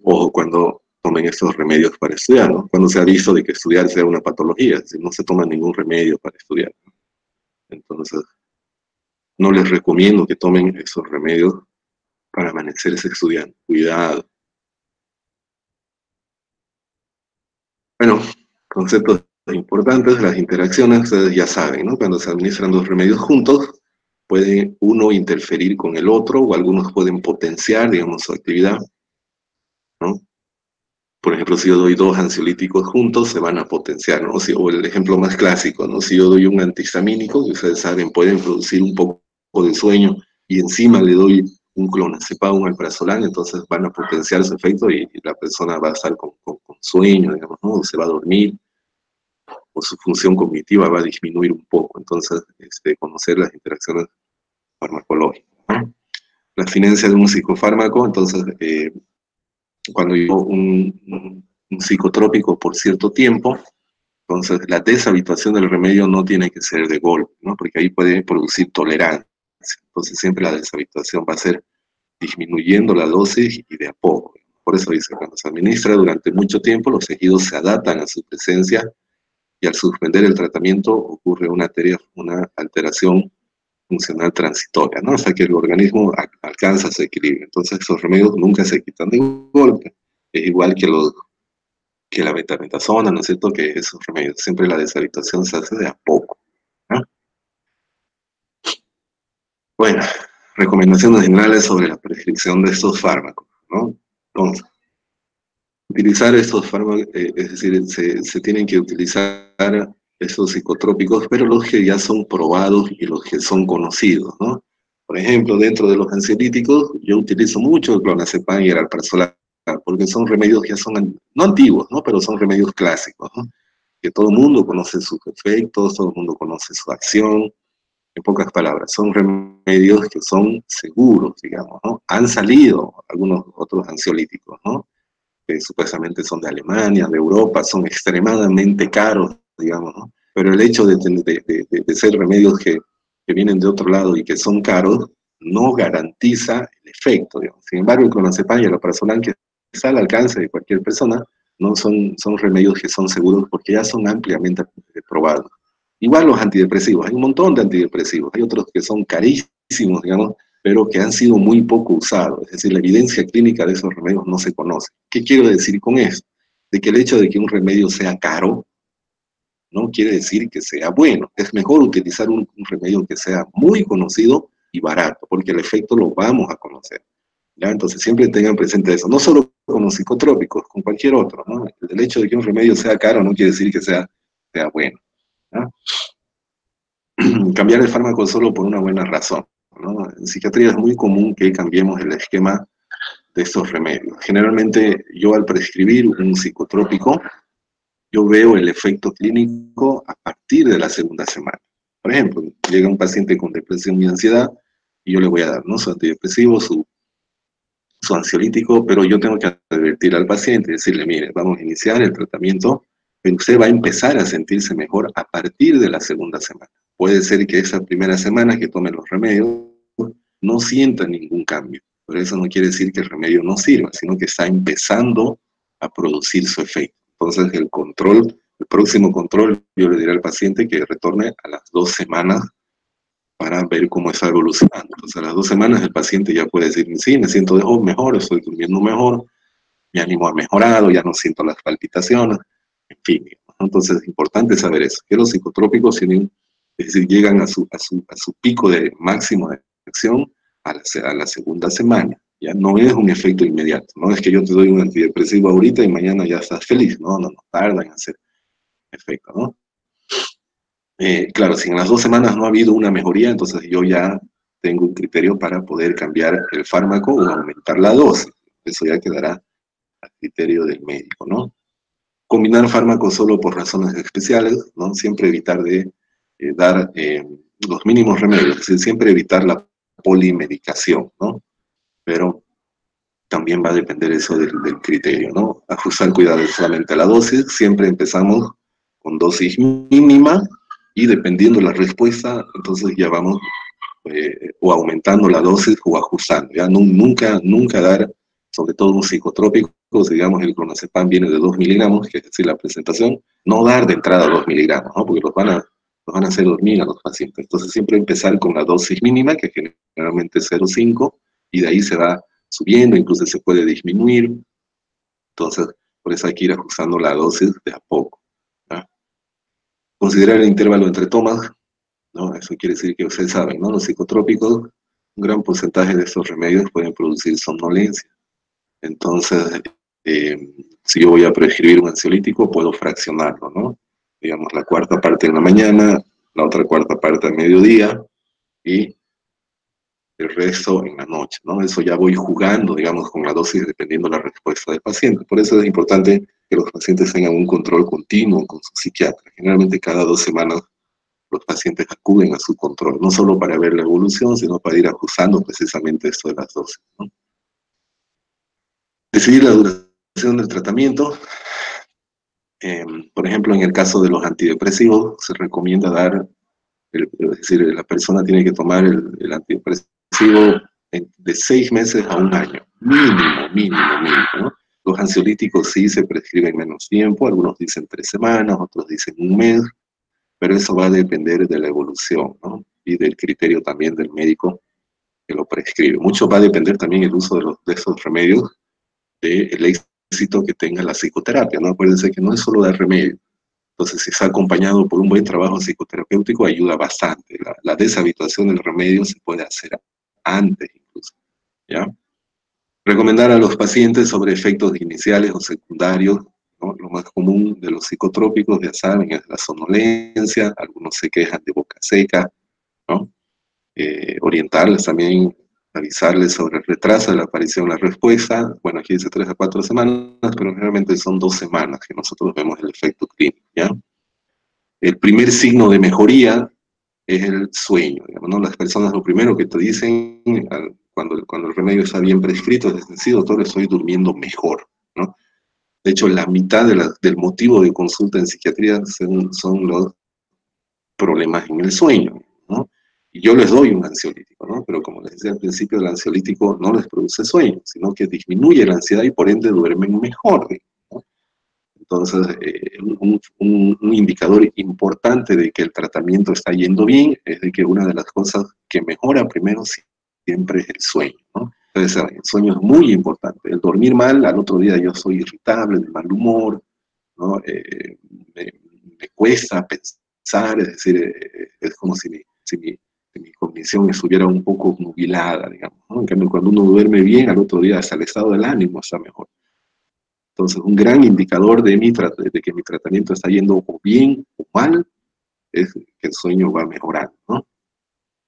ojo cuando tomen estos remedios para estudiar, ¿no? Cuando se ha visto de que estudiar sea una patología, si no se toma ningún remedio para estudiar, ¿no? Entonces, no les recomiendo que tomen esos remedios para amanecerse estudiando. Cuidado. Bueno, conceptos importantes, las interacciones, ustedes ya saben, ¿no? Cuando se administran dos remedios juntos, puede uno interferir con el otro, o algunos pueden potenciar, digamos, su actividad, ¿no? Por ejemplo, si yo doy dos ansiolíticos juntos, se van a potenciar, ¿no? O el ejemplo más clásico, ¿no? Si yo doy un antihistamínico, que ustedes saben, pueden producir un poco de sueño, y encima le doy un clonazepam, un alprazolam, entonces van a potenciar su efecto y la persona va a estar con sueño, digamos, ¿no? Se va a dormir, o su función cognitiva va a disminuir un poco. Entonces, conocer las interacciones farmacológicas, ¿no? La abstinencia de un psicofármaco, entonces, cuando yo un psicotrópico por cierto tiempo, entonces la deshabituación del remedio no tiene que ser de golpe, ¿no? Porque ahí puede producir tolerancia. Entonces siempre la deshabituación va a ser disminuyendo la dosis y de a poco. Por eso dice, cuando se administra durante mucho tiempo, los tejidos se adaptan a su presencia y al suspender el tratamiento ocurre una alteración funcional transitoria, ¿no? Hasta que el organismo alcanza su equilibrio. Entonces esos remedios nunca se quitan de golpe. Es igual que la betametasona, ¿no es cierto? Que esos remedios, siempre la deshabituación se hace de a poco, ¿no? Bueno, recomendaciones generales sobre la prescripción de estos fármacos, ¿no? Entonces, utilizar estos fármacos, es decir, se tienen que utilizar estos psicotrópicos, pero los que ya son probados y los que son conocidos, ¿no? Por ejemplo, dentro de los ansiolíticos, yo utilizo mucho el clonazepam y el alprazolam, porque son remedios que ya son, no antiguos, ¿no? Pero son remedios clásicos, ¿no? Que todo el mundo conoce sus efectos, todo el mundo conoce su acción. En pocas palabras, son remedios que son seguros, digamos, ¿no? Han salido algunos otros ansiolíticos, ¿no? Que supuestamente son de Alemania, de Europa, son extremadamente caros, digamos, ¿no? Pero el hecho de ser remedios que vienen de otro lado y que son caros, no garantiza el efecto, digamos. Sin embargo, el clonazepam y el alprazolam, que está al alcance de cualquier persona, no son remedios que son seguros porque ya son ampliamente probados. Igual los antidepresivos, hay un montón de antidepresivos, hay otros que son carísimos, digamos, pero que han sido muy poco usados. Es decir, la evidencia clínica de esos remedios no se conoce. ¿Qué quiero decir con esto? De que el hecho de que un remedio sea caro no quiere decir que sea bueno. Es mejor utilizar un remedio que sea muy conocido y barato, porque el efecto lo vamos a conocer, ¿ya? Entonces siempre tengan presente eso, no solo con los psicotrópicos, con cualquier otro, ¿no? El hecho de que un remedio sea caro no quiere decir que sea bueno, ¿no? Cambiar el fármaco solo por una buena razón, ¿no? En psiquiatría es muy común que cambiemos el esquema de estos remedios. Generalmente yo al prescribir un psicotrópico, yo veo el efecto clínico a partir de la segunda semana. Por ejemplo, llega un paciente con depresión y ansiedad y yo le voy a dar, ¿no?, su antidepresivo, su ansiolítico, pero yo tengo que advertir al paciente y decirle, mire, vamos a iniciar el tratamiento, pero usted va a empezar a sentirse mejor a partir de la segunda semana. Puede ser que esa primera semana que tome los remedios no sienta ningún cambio, pero eso no quiere decir que el remedio no sirva, sino que está empezando a producir su efecto. Entonces el próximo control, yo le diré al paciente que retorne a las 2 semanas para ver cómo está evolucionando. Entonces a las 2 semanas el paciente ya puede decir, sí, me siento mejor, estoy durmiendo mejor, mi ánimo ha mejorado, ya no siento las palpitaciones, en fin. Entonces es importante saber eso, que los psicotrópicos tienen, es decir, llegan a su pico de máximo de acción a la segunda semana. Ya no es un efecto inmediato, no es que yo te doy un antidepresivo ahorita y mañana ya estás feliz, no tarda en hacer efecto, ¿no? Claro, si en las 2 semanas no ha habido una mejoría, entonces yo ya tengo un criterio para poder cambiar el fármaco o aumentar la dosis. Eso ya quedará a criterio del médico, ¿no? Combinar fármacos solo por razones especiales, ¿no? Siempre evitar de dar los mínimos remedios, es decir, siempre evitar la polimedicación, ¿no? Pero también va a depender eso del criterio, ¿no? Ajustar cuidadosamente la dosis, siempre empezamos con dosis mínima y dependiendo la respuesta, entonces ya vamos o aumentando la dosis o ajustando, ya nunca dar, sobre todo un psicotrópico, digamos el clonazepam viene de 2 miligramos, que es decir, la presentación, no dar de entrada 2 miligramos, ¿no? Porque los van a hacer dormir a los pacientes. Entonces siempre empezar con la dosis mínima, que generalmente es 0,5, y de ahí se va subiendo, incluso se puede disminuir. Entonces, por eso hay que ir ajustando la dosis de a poco, ¿no? Considerar el intervalo entre tomas, ¿no? Eso quiere decir que ustedes saben, ¿no? Los psicotrópicos, un gran porcentaje de estos remedios pueden producir somnolencia. Entonces, si yo voy a prescribir un ansiolítico, puedo fraccionarlo, ¿no? Digamos, la cuarta parte en la mañana, la otra cuarta parte al mediodía, y el resto en la noche, ¿no? Eso ya voy jugando, digamos, con la dosis dependiendo de la respuesta del paciente. Por eso es importante que los pacientes tengan un control continuo con su psiquiatra. Generalmente cada 2 semanas los pacientes acuden a su control, no solo para ver la evolución, sino para ir ajustando precisamente esto de las dosis, ¿no? Decidir la duración del tratamiento. Por ejemplo, en el caso de los antidepresivos, se recomienda dar, es decir, la persona tiene que tomar el antidepresivo de 6 meses a 1 año, mínimo, ¿no? Los ansiolíticos sí se prescriben menos tiempo, algunos dicen 3 semanas, otros dicen 1 mes, pero eso va a depender de la evolución, ¿no? Y del criterio también del médico que lo prescribe. Mucho va a depender también el uso de esos remedios, del éxito que tenga la psicoterapia, ¿no? Acuérdense que no es solo dar remedio. Entonces, si está acompañado por un buen trabajo psicoterapéutico, ayuda bastante. La deshabituación del remedio se puede hacer antes incluso, ¿ya? Recomendar a los pacientes sobre efectos iniciales o secundarios, ¿no? Lo más común de los psicotrópicos, ya saben, es la somnolencia, algunos se quejan de boca seca, ¿no? Orientarles también, avisarles sobre el retraso de la aparición de la respuesta. Bueno, aquí dice 3 a 4 semanas, pero generalmente son 2 semanas que nosotros vemos el efecto clínico, ¿ya? El primer signo de mejoría es el sueño, digamos, ¿no? Las personas lo primero que te dicen cuando el remedio está bien prescrito es decir, sí, doctor, estoy durmiendo mejor, ¿no? De hecho, la mitad del motivo de consulta en psiquiatría son los problemas en el sueño, ¿no? Y yo les doy un ansiolítico, ¿no? Pero como les decía al principio, el ansiolítico no les produce sueño, sino que disminuye la ansiedad y por ende duermen mejor, ¿no? Entonces, un indicador importante de que el tratamiento está yendo bien es de que una de las cosas que mejora primero siempre es el sueño, ¿no? Entonces, el sueño es muy importante. El dormir mal, al otro día yo soy irritable, de mal humor, ¿no? Me cuesta pensar, es decir, es como si mi cognición estuviera un poco nubilada, digamos, ¿no? En cambio, cuando uno duerme bien, al otro día hasta el estado del ánimo está mejor. Entonces, un gran indicador de que mi tratamiento está yendo o bien o mal es que el sueño va mejorando, ¿no?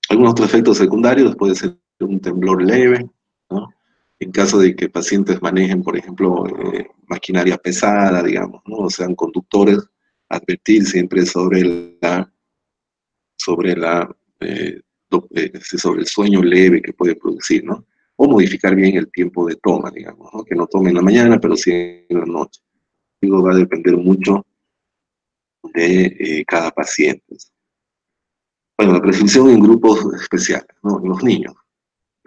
Algunos otros efectos secundarios puede ser un temblor leve, ¿no? En caso de que pacientes manejen, por ejemplo, maquinaria pesada, digamos, ¿no? O sean conductores, advertir siempre sobre el sueño leve que puede producir, ¿no? O modificar bien el tiempo de toma, digamos, ¿no? Que no tome en la mañana, pero sí en la noche. Digo, va a depender mucho de cada paciente. Bueno, la prescripción en grupos especiales, ¿no? Los niños.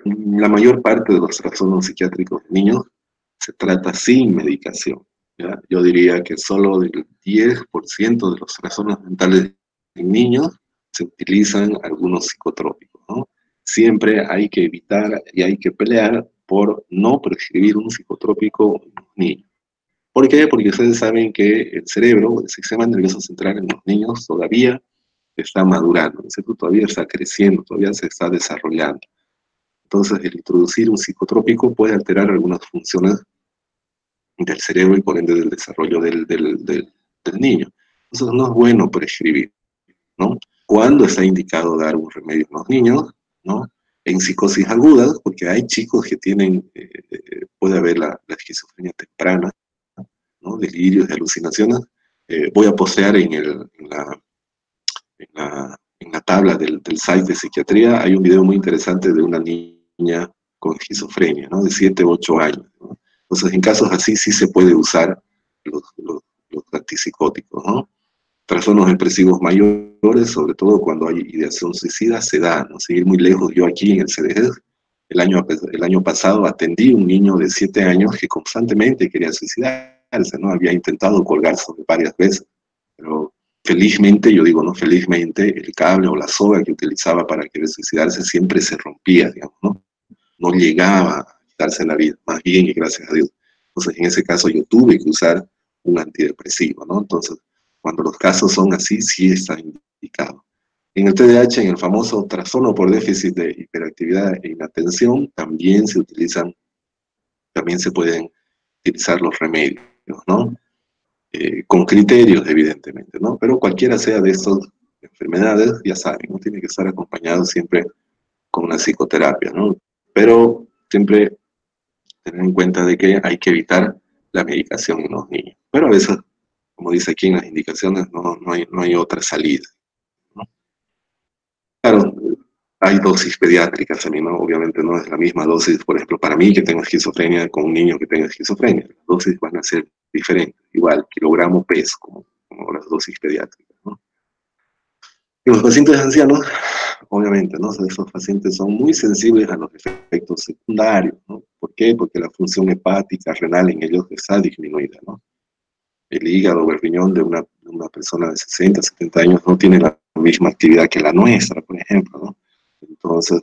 La mayor parte de los trastornos psiquiátricos de niños se trata sin medicación, ¿ya? Yo diría que solo el 10% de los trastornos mentales en niños se utilizan algunos psicotrópicos, ¿no? Siempre hay que evitar y hay que pelear por no prescribir un psicotrópico en los niños. ¿Por qué? Porque ustedes saben que el cerebro, el sistema nervioso central en los niños todavía está madurando, ¿cierto? Todavía está creciendo, todavía se está desarrollando. Entonces, el introducir un psicotrópico puede alterar algunas funciones del cerebro y por ende del desarrollo del niño. Entonces, no es bueno prescribir, ¿no? ¿Cuándo está indicado dar un remedio a los niños? ¿No? En psicosis agudas, porque hay chicos que tienen, puede haber la esquizofrenia temprana, ¿no? Delirios y alucinaciones. Voy a postear en en la tabla del site de psiquiatría hay un video muy interesante de una niña con esquizofrenia, ¿no? De 7 u 8 años, ¿no? Entonces, en casos así sí se puede usar los antipsicóticos, ¿no? Trastornos depresivos mayores, sobre todo cuando hay ideación suicida, se da, ¿no? Sin ir muy lejos, yo aquí en el CDG, el año pasado atendí a un niño de 7 años que constantemente quería suicidarse, ¿no? Había intentado colgarse varias veces, pero felizmente, yo digo, ¿no? Felizmente, el cable o la soga que utilizaba para querer suicidarse siempre se rompía, digamos, ¿no? No llegaba a quitarse la vida, más bien, y gracias a Dios. Entonces, en ese caso yo tuve que usar un antidepresivo, ¿no? Entonces, cuando los casos son así, sí está indicado. En el TDAH, en el famoso trastorno por déficit de hiperactividad e inatención, también se pueden utilizar los remedios, ¿no? Con criterios, evidentemente, ¿no? Pero cualquiera sea de estas enfermedades, ya saben, ¿no? Tiene que estar acompañado siempre con una psicoterapia, ¿no? Pero siempre tener en cuenta de que hay que evitar la medicación en los niños. Pero a veces, como dice aquí en las indicaciones, no hay otra salida, ¿no? Claro, hay dosis pediátricas también, ¿no? Obviamente no es la misma dosis, por ejemplo, para mí que tengo esquizofrenia con un niño que tenga esquizofrenia. Las dosis van a ser diferentes, igual, kilogramo peso, como las dosis pediátricas, ¿no? Y los pacientes ancianos, obviamente, ¿no? Esos pacientes son muy sensibles a los efectos secundarios, ¿no? ¿Por qué? Porque la función hepática, renal en ellos está disminuida, ¿no? El hígado o el riñón de una persona de 60, 70 años no tiene la misma actividad que la nuestra, por ejemplo, ¿no? Entonces,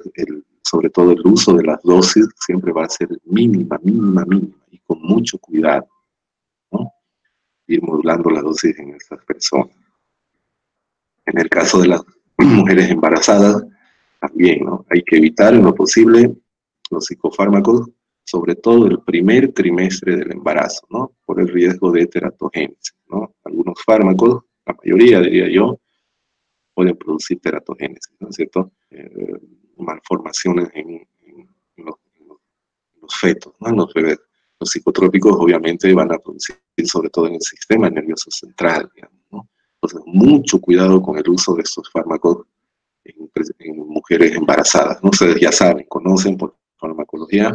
sobre todo el uso de las dosis siempre va a ser mínima, y con mucho cuidado, ¿no? Ir modulando la dosis en estas personas. En el caso de las mujeres embarazadas, también, ¿no? Hay que evitar en lo posible los psicofármacos, sobre todo el primer trimestre del embarazo, ¿no? Por el riesgo de teratogénesis, ¿no? Algunos fármacos, la mayoría diría yo, pueden producir teratogénesis, ¿no es cierto? Malformaciones en los fetos, ¿no? En los bebés. Los psicotrópicos obviamente van a producir sobre todo en el sistema nervioso central, digamos, ¿no? Entonces, mucho cuidado con el uso de estos fármacos en mujeres embarazadas, ¿no? Ustedes ya saben, conocen por farmacología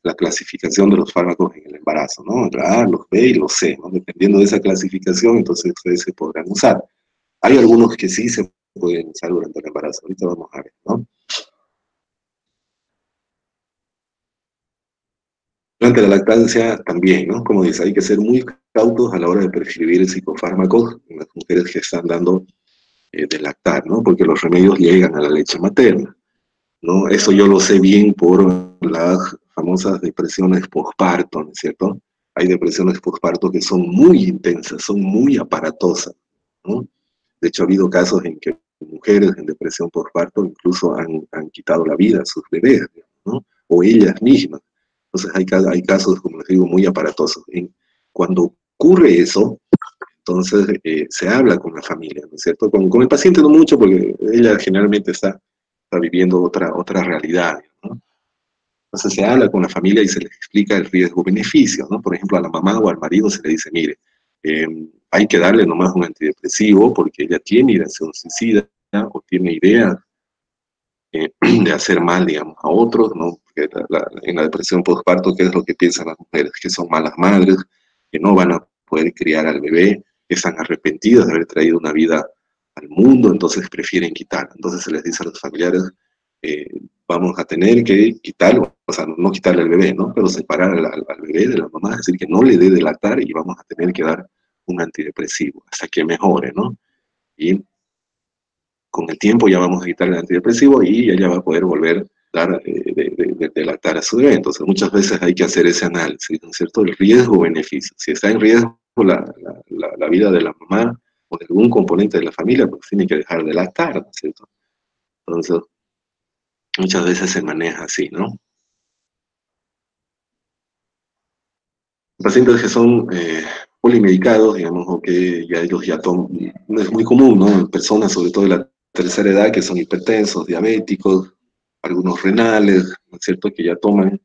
la clasificación de los fármacos en el embarazo, ¿no? La A, los B y los C, ¿no? Dependiendo de esa clasificación, entonces ustedes se podrán usar. Hay algunos que sí se pueden usar durante el embarazo, ahorita vamos a ver, ¿no? Durante la lactancia también, ¿no? Como dice, hay que ser muy cautos a la hora de prescribir psicofármacos en las mujeres que están dando de lactar, ¿no? Porque los remedios llegan a la leche materna, ¿no? Eso yo lo sé bien por las famosas depresiones postparto, ¿no es cierto? Hay depresiones postparto que son muy intensas, son muy aparatosas, ¿no? De hecho, ha habido casos en que mujeres en depresión postparto incluso han quitado la vida a sus bebés, ¿no? O ellas mismas. Entonces hay casos, como les digo, muy aparatosos. Cuando ocurre eso, entonces se habla con la familia, ¿no es cierto? Con el paciente no mucho, porque ella generalmente está viviendo otra realidad, ¿no? Entonces se habla con la familia y se les explica el riesgo-beneficio, ¿no? Por ejemplo, a la mamá o al marido se le dice, mire, hay que darle nomás un antidepresivo porque ella tiene ideación suicida o tiene ideas de hacer mal, digamos, a otros, ¿no? Porque en la depresión postparto, ¿qué es lo que piensan las mujeres? Que son malas madres, que no van a poder criar al bebé, que están arrepentidas de haber traído una vida al mundo, entonces prefieren quitar. Entonces se les dice a los familiares, vamos a tener que quitarlo, o sea, no quitarle al bebé, ¿no? Pero separar al bebé de la mamá, es decir, que no le dé de lactar y vamos a tener que dar un antidepresivo hasta que mejore, ¿no? Y con el tiempo ya vamos a quitar el antidepresivo y ella va a poder volver a dar de lactar a su bebé. Entonces muchas veces hay que hacer ese análisis, ¿no es cierto? El riesgo-beneficio. Si está en riesgo la vida de la mamá o de algún componente de la familia, pues tiene que dejar de lactar, ¿no es cierto? Entonces, muchas veces se maneja así, ¿no? Pacientes que son polimedicados, digamos, o que ya ellos ya toman, es muy común, ¿no? En personas, sobre todo de la tercera edad, que son hipertensos, diabéticos, algunos renales, ¿no es cierto?, que ya toman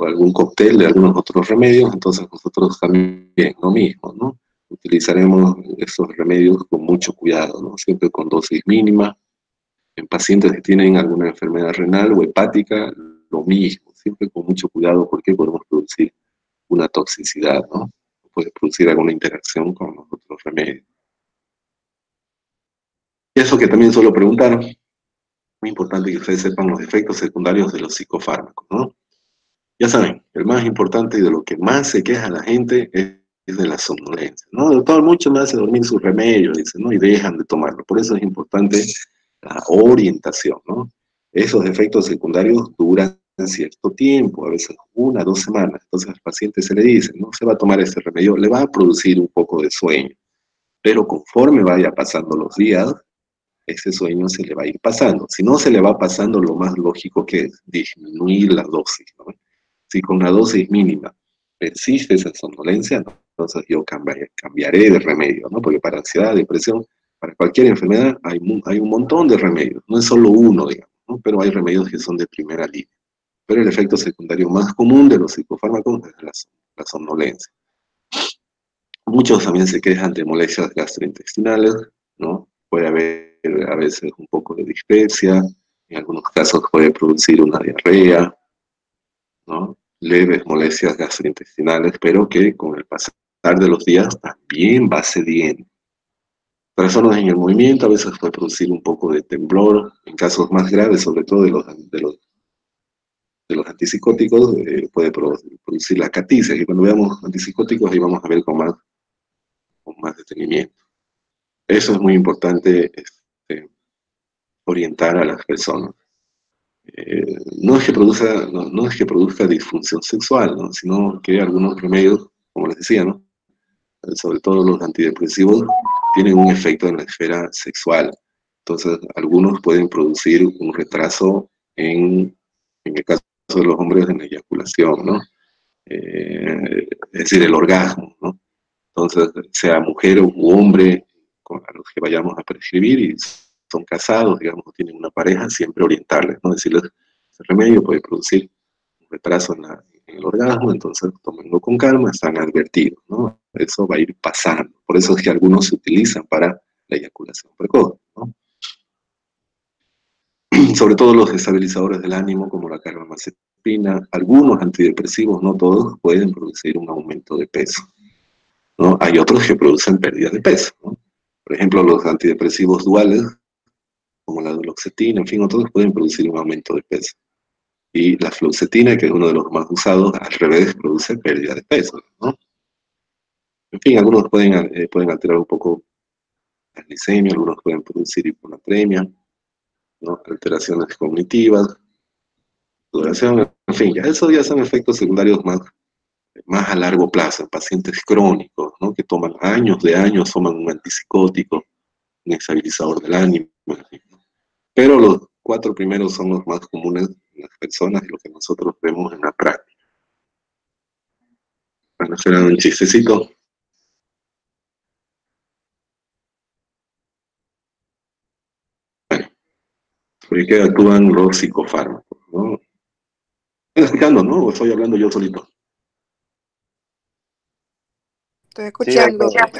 algún cóctel de algunos otros remedios, entonces nosotros también lo mismo, ¿no? utilizaremos esos remedios con mucho cuidado, ¿no? Siempre con dosis mínima. En pacientes que tienen alguna enfermedad renal o hepática, lo mismo, siempre con mucho cuidado porque podemos producir una toxicidad, ¿no? Puede producir alguna interacción con los otros remedios. Y eso que también suelo preguntar, muy importante que ustedes sepan los efectos secundarios de los psicofármacos, ¿no? Ya saben, el más importante y de lo que más se queja la gente es de la somnolencia, ¿no? Doctor, mucho me hace dormir su remedio, dicen, ¿no? Y dejan de tomarlo. Por eso es importante la orientación, ¿no? Esos efectos secundarios duran cierto tiempo, a veces 1 a 2 semanas. Entonces al paciente se le dice, no se va a tomar este remedio, le va a producir un poco de sueño, pero conforme vaya pasando los días, ese sueño se le va a ir pasando. Si no se le va pasando, lo más lógico que es disminuir la dosis, ¿no? Si con la dosis mínima persiste esa somnolencia, ¿no? Entonces yo cambiaré de remedio, ¿no? Porque para ansiedad, depresión, para cualquier enfermedad hay un montón de remedios, no es solo uno, digamos, ¿no? Pero hay remedios que son de primera línea. Pero el efecto secundario más común de los psicofármacos es la somnolencia. Muchos también se quejan de molestias gastrointestinales, ¿no? Puede haber a veces un poco de dispepsia, en algunos casos puede producir una diarrea, ¿no? Leves molestias gastrointestinales, pero que con el pasar de los días también va cediendo. Trastornos en el movimiento, a veces puede producir un poco de temblor, en casos más graves, sobre todo de los antipsicóticos, puede producir la caticia, y cuando veamos antipsicóticos ahí vamos a ver con más detenimiento. Eso es muy importante, orientar a las personas. No es que produzca disfunción sexual, ¿no? Sino que algunos remedios, como les decía, ¿no? Sobre todo los antidepresivos, tienen un efecto en la esfera sexual. Entonces, algunos pueden producir un retraso en el caso de los hombres, en la eyaculación, ¿no? Es decir, el orgasmo, ¿no? Entonces, sea mujer u hombre, a los que vayamos a prescribir y son casados, digamos, tienen una pareja, siempre orientarles, ¿no? Decirles, ese remedio puede producir un retraso en el orgasmo, entonces tómenlo con calma, están advertidos, ¿no? Eso va a ir pasando. Por eso es que algunos se utilizan para la eyaculación precoz, ¿no? Sobre todo los estabilizadores del ánimo, como la carbamazepina, algunos antidepresivos, no todos, pueden producir un aumento de peso, ¿no? Hay otros que producen pérdida de peso, ¿no? Por ejemplo, los antidepresivos duales, como la duloxetina, en fin, otros pueden producir un aumento de peso. Y la fluoxetina, que es uno de los más usados, al revés, produce pérdida de peso, ¿no? En fin, algunos pueden alterar un poco la glicemia, algunos pueden producir hiponatremia, ¿no? Alteraciones cognitivas, sudoración, en fin, esos ya son efectos secundarios más a largo plazo, en pacientes crónicos, ¿no? Que toman años toman un antipsicótico, un estabilizador del ánimo, en fin, ¿no? Pero los 4 primeros son los más comunes en las personas y lo que nosotros vemos en la práctica. Bueno, eso era un chistecito. Bueno, ¿por qué actúan los psicofármacos, ¿no? ¿Están explicando, no? ¿O estoy hablando yo solito? Estoy escuchando. Ya.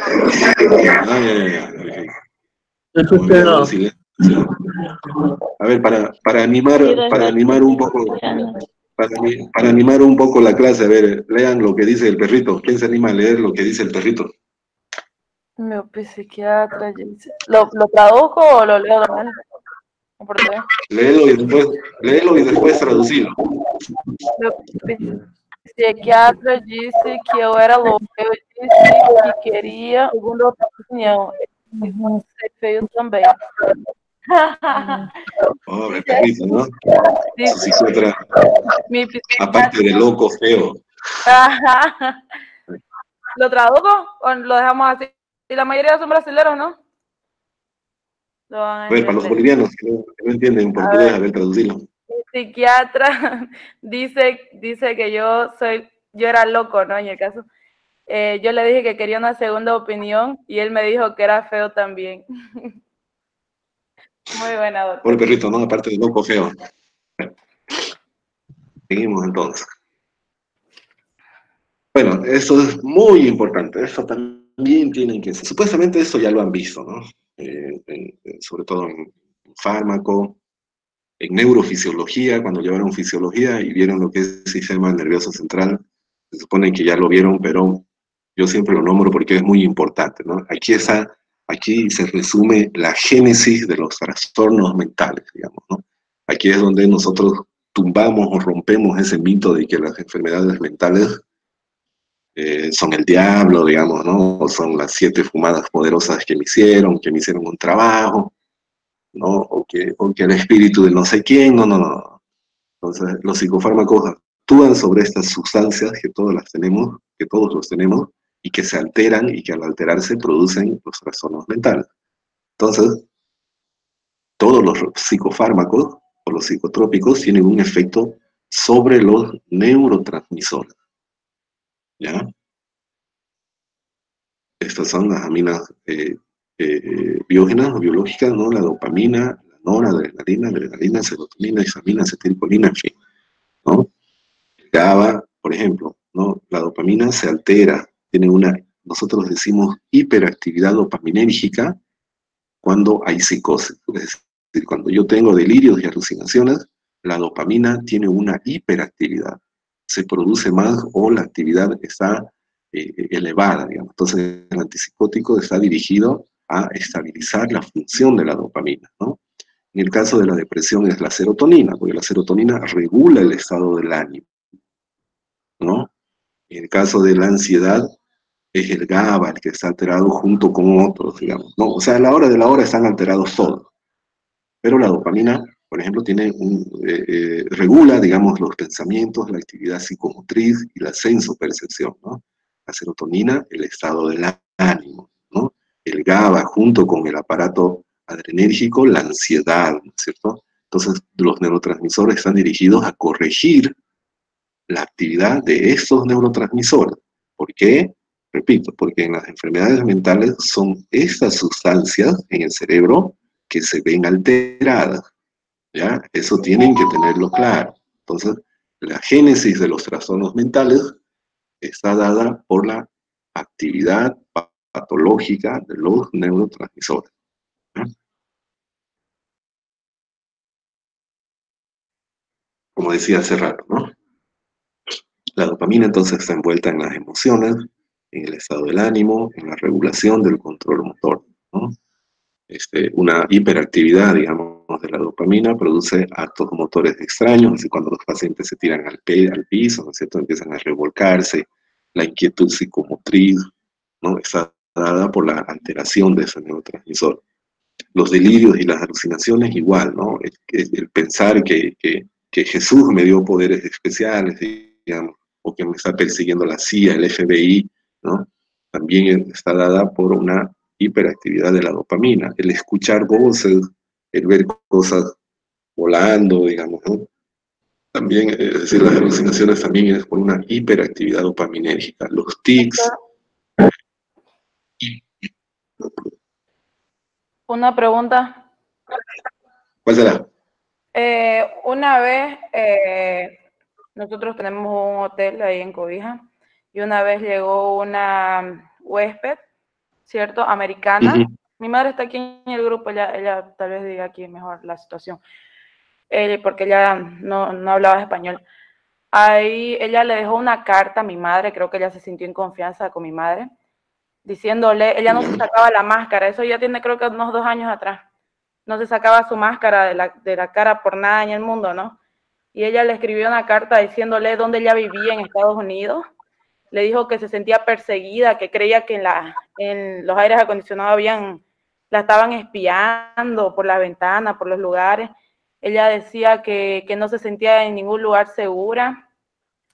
Como me hago silencio. A ver, para animar un poco, para animar un poco la clase, a ver, lean lo que dice el perrito. ¿Quién se anima a leer lo que dice el perrito? Meu psiquiatra dice. ¿Lo traduzco o lo leo normal? Léelo y después traducilo. Meu psiquiatra disse que eu era louco. Eu disse que queria, segundo outra opinião, ser feio também. Pobre perrito, ¿no? Su psiquiatra, aparte de loco, feo. ¿Lo traduzco o lo dejamos así? Y la mayoría son brasileños, ¿no? A ver, para los bolivianos que no entienden portugués, a ver, traducirlo. Mi psiquiatra dice que yo era loco, ¿no? En el caso, yo le dije que quería una segunda opinión y él me dijo que era feo también. Muy buena, doctor. Pobre perrito, ¿no? Aparte de loco, feo. Seguimos entonces. Bueno, eso es muy importante. Eso también también tienen que ser, supuestamente esto ya lo han visto, ¿no? Sobre todo en fármaco, en neurofisiología, cuando llevaron fisiología y vieron lo que es el sistema nervioso central, se supone que ya lo vieron, pero yo siempre lo nombro porque es muy importante, ¿no? Aquí se resume la génesis de los trastornos mentales, digamos, ¿no? Aquí es donde nosotros tumbamos o rompemos ese mito de que las enfermedades mentales son el diablo, digamos, ¿no? O son las 7 fumadas poderosas que me hicieron un trabajo, ¿no? O que el espíritu de no sé quién, no. Entonces, los psicofármacos actúan sobre estas sustancias que todos los tenemos, y que se alteran y que al alterarse producen los trastornos mentales. Entonces, todos los psicofármacos o los psicotrópicos tienen un efecto sobre los neurotransmisores, ¿ya? Estas son las aminas biógenas o biológicas, ¿no? La dopamina, la noradrenalina, serotonina, histamina, acetilcolina, en fin, ¿no? GABA, por ejemplo, ¿no? La dopamina se altera, nosotros decimos hiperactividad dopaminérgica cuando hay psicosis. Es decir, cuando yo tengo delirios y alucinaciones, la dopamina tiene una hiperactividad, se produce más o la actividad está elevada, digamos. Entonces, el antipsicótico está dirigido a estabilizar la función de la dopamina, ¿no? En el caso de la depresión es la serotonina, porque la serotonina regula el estado del ánimo, ¿no? En el caso de la ansiedad es el GABA el que está alterado junto con otros, digamos, ¿no? O sea, a la hora de la hora están alterados todos. Pero la dopamina, por ejemplo, regula, digamos, los pensamientos, la actividad psicomotriz y la sensopercepción, ¿no? La serotonina, el estado del ánimo, ¿no? El GABA, junto con el aparato adrenérgico, la ansiedad, ¿no es cierto? Entonces, los neurotransmisores están dirigidos a corregir la actividad de estos neurotransmisores. ¿Por qué? Repito, porque en las enfermedades mentales son estas sustancias en el cerebro que se ven alteradas, ¿ya? Eso tienen que tenerlo claro. Entonces, la génesis de los trastornos mentales está dada por la actividad patológica de los neurotransmisores, ¿ya? Como decía hace rato, ¿no? La dopamina entonces está envuelta en las emociones, en el estado del ánimo, en la regulación del control motor, ¿no? Una hiperactividad, digamos, de la dopamina produce actos motores extraños, así cuando los pacientes se tiran al piso, ¿no es cierto?, empiezan a revolcarse, la inquietud psicomotriz, ¿no?, está dada por la alteración de ese neurotransmisor. Los delirios y las alucinaciones igual, ¿no? El pensar que Jesús me dio poderes especiales, digamos, o que me está persiguiendo la CIA, el FBI, ¿no? También está dada por una hiperactividad de la dopamina. El escuchar voces, el ver cosas volando, digamos, ¿no? También, es decir, las alucinaciones también es por una hiperactividad dopaminérgica. Los tics. Una pregunta. ¿Cuál será? Una vez, nosotros tenemos un hotel ahí en Cobija, y una vez llegó una huésped, ¿cierto?, americana. Mi madre está aquí en el grupo, ella tal vez diga aquí mejor la situación, porque ella no hablaba español. Ahí ella le dejó una carta a mi madre, creo que ella se sintió en confianza con mi madre, diciéndole, ella no se sacaba la máscara, eso ya tiene creo que unos 2 años atrás, no se sacaba su máscara de la cara por nada en el mundo, ¿no? Y ella le escribió una carta diciéndole dónde ella vivía en Estados Unidos, le dijo que se sentía perseguida, que creía que en los aires acondicionados la estaban espiando por la ventana, por los lugares. Ella decía que no se sentía en ningún lugar segura.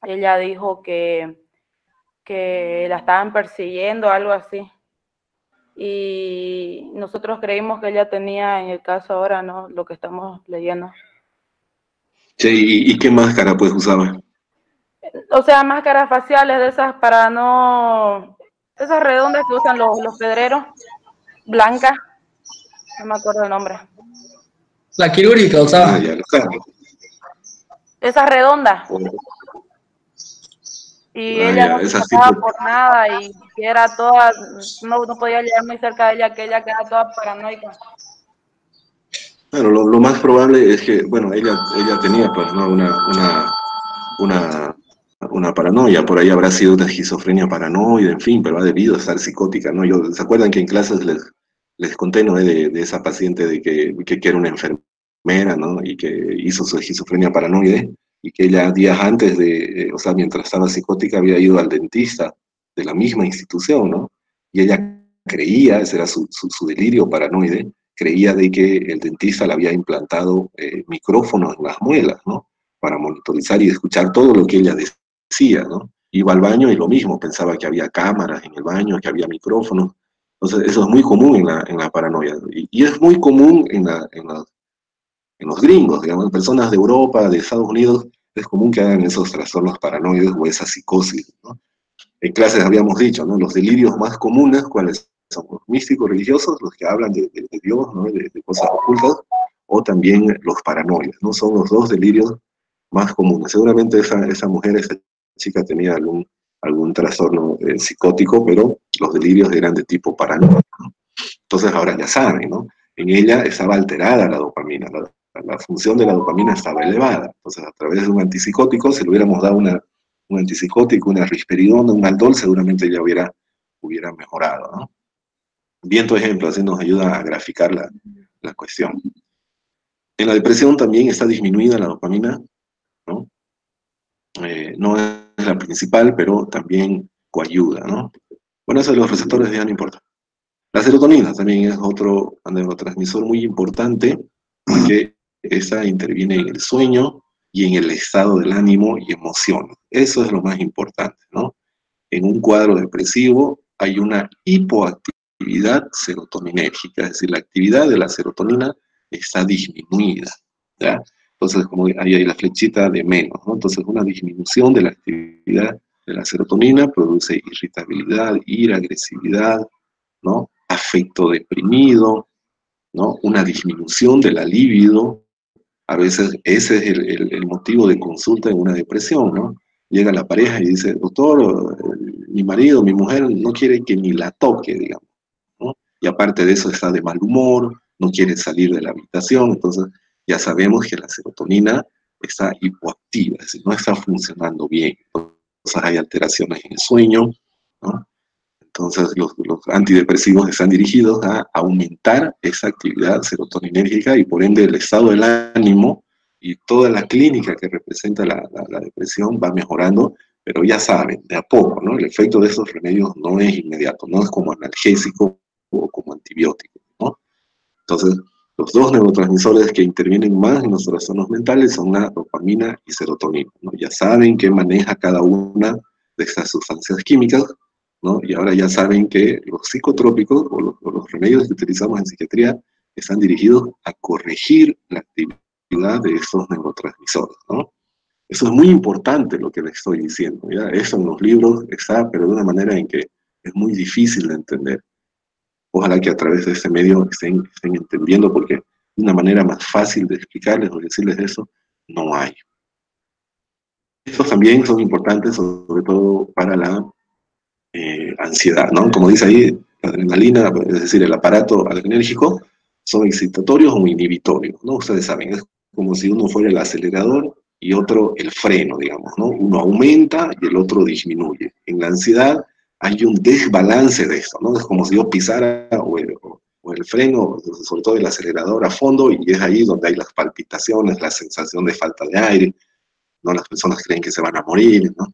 Ella dijo que la estaban persiguiendo, algo así. Y nosotros creímos que ella tenía, en el caso ahora, ¿no?, lo que estamos leyendo. Sí, ¿y qué máscara pues usaba? O sea, máscaras faciales de esas para no... Esas redondas que usan los pedreros, blancas, no me acuerdo el nombre. La quirúrgica usaba. Ya lo sabe. Esas redondas. Y ella no se tocaba por nada y que era toda, no podía llegar muy cerca de ella, que ella quedaba toda paranoica. Bueno, lo más probable es que, bueno, ella tenía pues, ¿no? una paranoia, por ahí habrá sido una esquizofrenia paranoide, en fin, pero ha debido estar psicótica, ¿no? ¿Se acuerdan que en clases les conté, ¿no? de esa paciente de que era una enfermera, ¿no? Y que hizo su esquizofrenia paranoide, y que ella días antes o sea, mientras estaba psicótica, había ido al dentista de la misma institución, ¿no? Y ella creía, ese era su delirio paranoide, creía de que el dentista le había implantado micrófonos en las muelas, ¿no? Para monitorizar y escuchar todo lo que ella decía, ¿no? Iba al baño y lo mismo, pensaba que había cámaras en el baño, que había micrófonos. Entonces, eso es muy común en la paranoia. Y es muy común en los gringos, digamos, personas de Europa, de Estados Unidos, es común que hagan esos trastornos paranoides o esa psicosis, ¿no? En clases habíamos dicho, ¿no? Los delirios más comunes, ¿cuáles son? Los místicos religiosos, los que hablan de Dios, ¿no? De cosas ocultas, o también los paranoides, ¿no? Son los dos delirios más comunes. Seguramente esa mujer, esa chica tenía algún trastorno psicótico, pero los delirios eran de tipo paranoico, ¿no? Entonces ahora ya saben, ¿no? En ella estaba alterada la dopamina, la función de la dopamina estaba elevada. Entonces a través de un antipsicótico, si le hubiéramos dado un antipsicótico, una risperidona, un aldol, seguramente ella hubiera mejorado, ¿no? Bien tu ejemplo, así nos ayuda a graficar la cuestión. En la depresión también está disminuida la dopamina, ¿no? No es la principal, pero también coayuda, ¿no? Bueno, eso de los receptores ya no importa. La serotonina también es otro neurotransmisor muy importante, porque esa interviene en el sueño y en el estado del ánimo y emociones. Eso es lo más importante, ¿no? En un cuadro depresivo hay una hipoactividad serotoninérgica, es decir, la actividad de la serotonina está disminuida, ¿ya? Entonces, como ahí hay la flechita de menos, ¿no? Entonces, una disminución de la actividad de la serotonina produce irritabilidad, ira, agresividad, ¿no? Afecto deprimido, ¿no? Una disminución de la libido. A veces ese es el motivo de consulta en una depresión, ¿no? Llega la pareja y dice, doctor, mi marido, mi mujer no quiere que ni la toque, digamos, ¿no? Y aparte de eso está de mal humor, no quiere salir de la habitación, entonces ya sabemos que la serotonina está hipoactiva, es decir, no está funcionando bien. Entonces hay alteraciones en el sueño, ¿no? Entonces los antidepresivos están dirigidos a aumentar esa actividad serotoninérgica y por ende el estado del ánimo y toda la clínica que representa la depresión va mejorando, pero ya saben, de a poco, ¿no? El efecto de esos remedios no es inmediato, no es como analgésico o como antibiótico, ¿no? Entonces, los dos neurotransmisores que intervienen más en los trastornos mentales son la dopamina y serotonina, ¿no? Ya saben qué maneja cada una de estas sustancias químicas, ¿no? Y ahora ya saben que los psicotrópicos o los remedios que utilizamos en psiquiatría están dirigidos a corregir la actividad de estos neurotransmisores, ¿no? Eso es muy importante lo que les estoy diciendo, ¿ya? Eso en los libros está, pero de una manera en que es muy difícil de entender. Ojalá que a través de este medio estén entendiendo, porque una manera más fácil de explicarles o decirles eso no hay. Estos también son importantes, sobre todo para la ansiedad, ¿no? Como dice ahí, la adrenalina, es decir, el aparato adrenérgico, son excitatorios o inhibitorios, ¿no? Ustedes saben, es como si uno fuera el acelerador y otro el freno, digamos, ¿no? Uno aumenta y el otro disminuye. En la ansiedad hay un desbalance de esto, ¿no? Es como si yo pisara o el freno, sobre todo el acelerador a fondo, y es ahí donde hay las palpitaciones, la sensación de falta de aire, ¿no? Las personas creen que se van a morir, ¿no?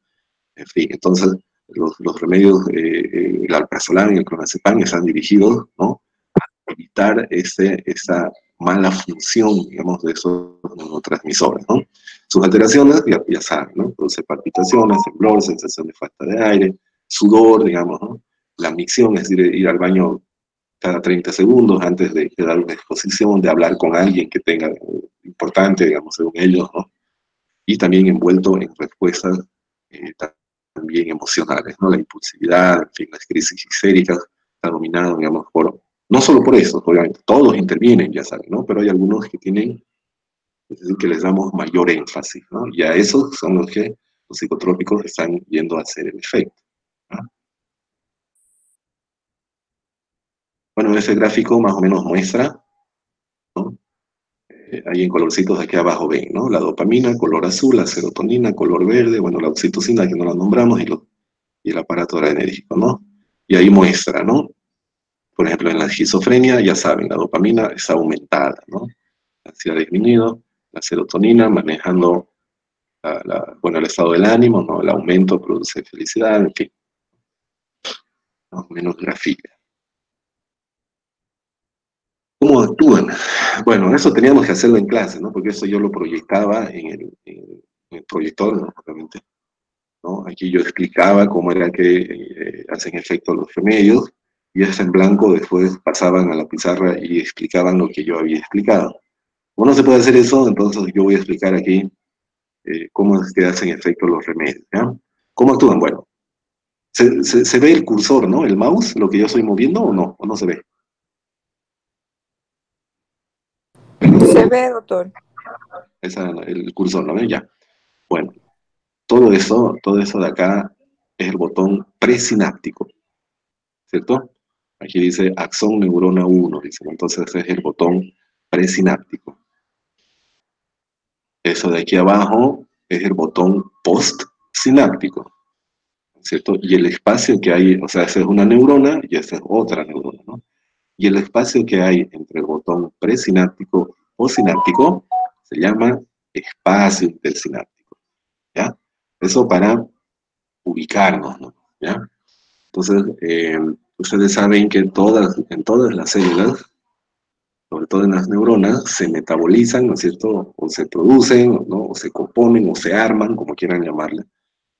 En fin, entonces los remedios, el alprazolam y el clonazepam están dirigidos, ¿no? A evitar esa mala función, digamos, de esos neurotransmisores, ¿no? Sus alteraciones, ya saben, ¿no? Produce palpitaciones, temblor, sensación de falta de aire, sudor, digamos, ¿no? La micción, es decir, ir al baño cada 30 segundos antes de dar una exposición, de hablar con alguien que tenga importante, digamos, según ellos, ¿no? Y también envuelto en respuestas también emocionales, ¿no? La impulsividad, en fin, las crisis histéricas, está dominado, digamos, no solo por eso, obviamente, todos intervienen, ya saben, ¿no? Pero hay algunos que tienen, es decir, que les damos mayor énfasis, ¿no? Y a esos son los que los psicotrópicos están yendo a hacer el efecto. ¿Ah? Bueno, ese gráfico más o menos muestra, ¿no? Ahí en colorcitos de aquí abajo ven, ¿no? La dopamina, color azul, la serotonina, color verde, bueno, la oxitocina que no la nombramos y el aparato adrenérgico, ¿no? Y ahí muestra, ¿no? Por ejemplo, en la esquizofrenia, ya saben, la dopamina está aumentada, ¿no? Se ha disminuido, la serotonina manejando bueno, el estado del ánimo, ¿no? El aumento produce felicidad, en fin. Más o menos grafica. ¿Cómo actúan? Bueno, eso teníamos que hacerlo en clase, ¿no? Porque eso yo lo proyectaba en el proyector, ¿no? Obviamente, ¿no? Aquí yo explicaba cómo era que hacen efecto los remedios, y hasta en blanco después pasaban a la pizarra y explicaban lo que yo había explicado. Como no se puede hacer eso, entonces yo voy a explicar aquí cómo es que hacen efecto los remedios, ¿ya? ¿Cómo actúan? Bueno, ¿se ve el cursor, ¿no? El mouse, lo que yo estoy moviendo, o no? ¿O no se ve? Se ve, doctor. El cursor, ¿no ve? Ya. Bueno, todo eso de acá es el botón presináptico, ¿cierto? Aquí dice axón neurona 1, dice, entonces ese es el botón presináptico. Eso de aquí abajo es el botón postsináptico, ¿cierto? Y el espacio que hay, o sea, esa es una neurona y esa es otra neurona, ¿no? Y el espacio que hay entre el botón presináptico y postsináptico se llama espacio intersináptico, ¿ya? Eso para ubicarnos, ¿no? ¿Ya? Entonces, ustedes saben que en todas las células, sobre todo en las neuronas, se metabolizan, ¿no es cierto? O se producen, ¿no? O se componen, o se arman, como quieran llamarle,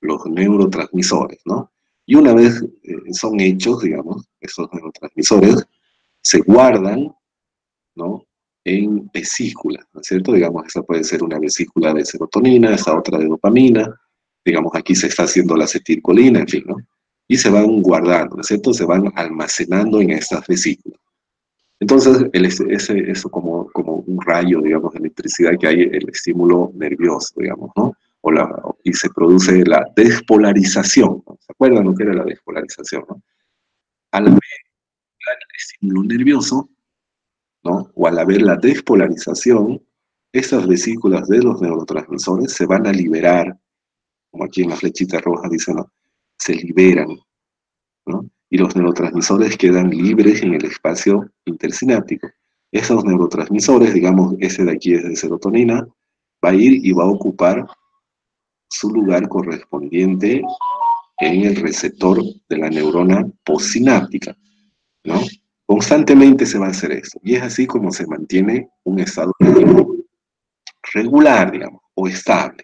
los neurotransmisores, ¿no? Y una vez son hechos, digamos, esos neurotransmisores, se guardan, ¿no? En vesículas, ¿no es cierto? Digamos, esta puede ser una vesícula de serotonina, esta otra de dopamina, digamos, aquí se está haciendo la acetilcolina, en fin, ¿no? Y se van guardando, ¿no es cierto? Se van almacenando en estas vesículas. Entonces, eso como un rayo, digamos, de electricidad que hay, el estímulo nervioso, digamos, ¿no? Y se produce la despolarización, ¿no? ¿Se acuerdan lo que era la despolarización, no? Al haber el estímulo nervioso, ¿no? O al haber la despolarización, esas vesículas de los neurotransmisores se van a liberar, como aquí en la flechita roja dice, ¿no? Se liberan, ¿no? Y los neurotransmisores quedan libres en el espacio intersináptico. Esos neurotransmisores, digamos, ese de aquí es de serotonina, va a ir y va a ocupar su lugar correspondiente en el receptor de la neurona postsináptica, ¿no? Constantemente se va a hacer eso. Y es así como se mantiene un estado regular, digamos, o estable,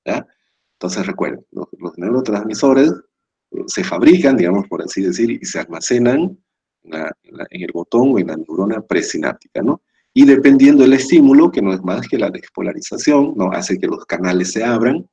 ¿ya? Entonces recuerden, los neurotransmisores se fabrican, digamos, por así decir, y se almacenan en el botón o en la neurona presináptica, ¿no? Y dependiendo del estímulo, que no es más que la despolarización, ¿no? Hace que los canales se abran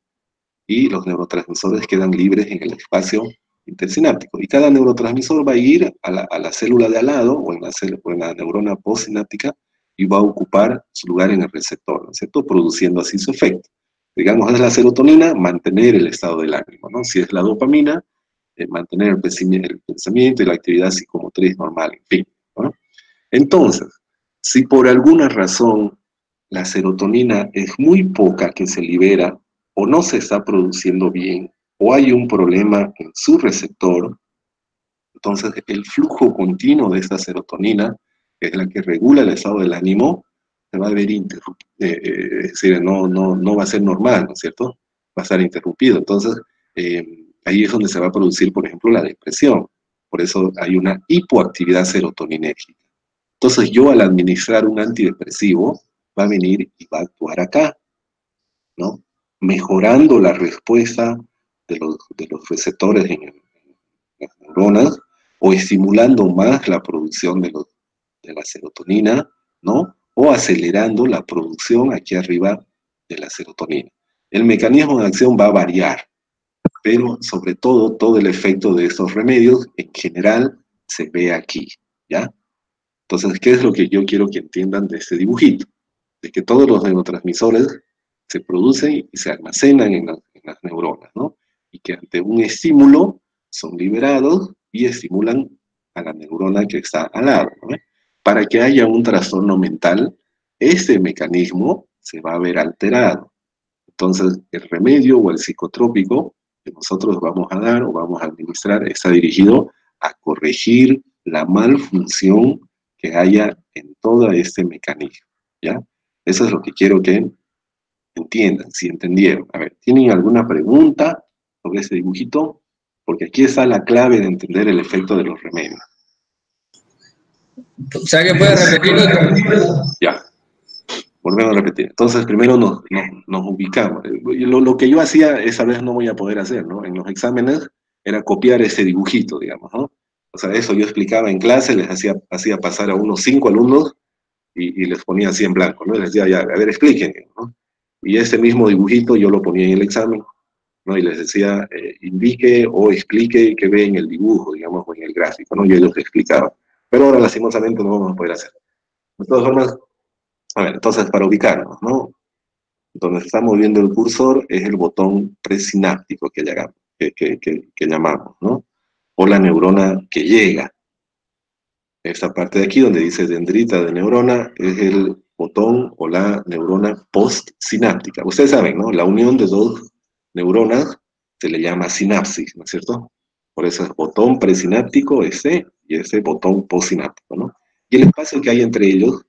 y los neurotransmisores quedan libres en el espacio intersináptico. Y cada neurotransmisor va a ir a la célula de al lado o en la neurona postsináptica y va a ocupar su lugar en el receptor, ¿no es cierto? Produciendo así su efecto. Digamos, es la serotonina, mantener el estado del ánimo, ¿no? Si es la dopamina, mantener el pensamiento y la actividad psicomotriz normal, en fin, ¿no? Entonces, si por alguna razón la serotonina es muy poca que se libera, o no se está produciendo bien, o hay un problema en su receptor, entonces el flujo continuo de esta serotonina, que es la que regula el estado del ánimo, se va a ver interrumpido, es decir, no va a ser normal, ¿no es cierto? Va a estar interrumpido. Entonces, ahí es donde se va a producir, por ejemplo, la depresión. Por eso hay una hipoactividad serotoninérgica. Entonces, yo al administrar un antidepresivo, va a venir y va a actuar acá, ¿no? Mejorando la respuesta de los receptores en las neuronas, o estimulando más la producción de la serotonina, ¿no? O acelerando la producción aquí arriba de la serotonina. El mecanismo de acción va a variar, pero sobre todo el efecto de estos remedios en general se ve aquí, ¿ya? Entonces, ¿qué es lo que yo quiero que entiendan de este dibujito? De que todos los neurotransmisores se producen y se almacenan en las neuronas, ¿no? Y que ante un estímulo son liberados y estimulan a la neurona que está al lado, ¿no? Para que haya un trastorno mental, este mecanismo se va a ver alterado. Entonces, el remedio o el psicotrópico que nosotros vamos a dar o vamos a administrar está dirigido a corregir la malfunción que haya en todo este mecanismo, ¿ya? Eso es lo que quiero que entiendan, si entendieron. A ver, ¿tienen alguna pregunta sobre ese dibujito? Porque aquí está la clave de entender el efecto de los remedios. O sea, que puede repetirlo. Ya. Volvemos a repetir. Entonces, primero nos ubicamos. Lo que yo hacía, esa vez no voy a poder hacer, ¿no? En los exámenes era copiar ese dibujito, digamos, ¿no? O sea, eso yo explicaba en clase, les hacía pasar a unos 5 alumnos y les ponía así en blanco, ¿no? Les decía, ya, a ver, expliquen, ¿no? Y ese mismo dibujito yo lo ponía en el examen, ¿no? Y les decía, indique o explique qué ve en el dibujo, digamos, o en el gráfico, ¿no? Y ellos explicaban. Pero ahora, lastimosamente, no vamos a poder hacer. De todas formas, a ver, entonces, para ubicarnos, ¿no? Donde estamos viendo el cursor es el botón presináptico que llamamos, ¿no? O la neurona que llega. Esta parte de aquí, donde dice dendrita de neurona, es el botón o la neurona postsináptica. Ustedes saben, ¿no? La unión de dos neuronas se le llama sinapsis, ¿no es cierto? Por eso es botón presináptico, ese, y ese botón postsináptico, ¿no? Y el espacio que hay entre ellos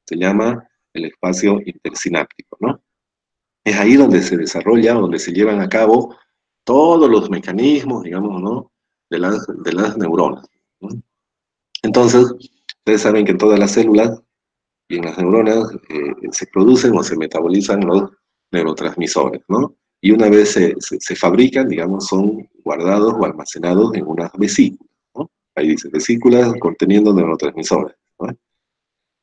se llama el espacio intersináptico, ¿no? Es ahí donde se desarrolla, donde se llevan a cabo todos los mecanismos, digamos, ¿no? de las neuronas, ¿no? Entonces, ustedes saben que en todas las células y en las neuronas se producen o se metabolizan los neurotransmisores, ¿no? Y una vez se fabrican, digamos, son guardados o almacenados en unas vesículas, ¿no? Ahí dice, vesículas conteniendo neurotransmisores, ¿no?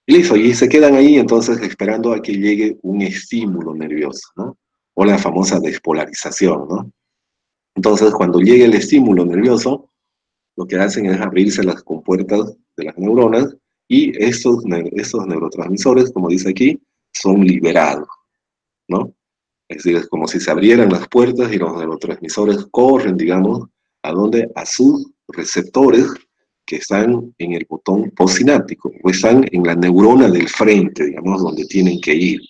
Y listo, y se quedan ahí entonces esperando a que llegue un estímulo nervioso, ¿no? O la famosa despolarización, ¿no? Entonces, cuando llegue el estímulo nervioso, lo que hacen es abrirse las compuertas de las neuronas y estos neurotransmisores, como dice aquí, son liberados, ¿no? Es decir, es como si se abrieran las puertas y los neurotransmisores corren, digamos, ¿a dónde? A sus receptores que están en el botón postsináptico, o están en la neurona del frente, digamos, donde tienen que ir,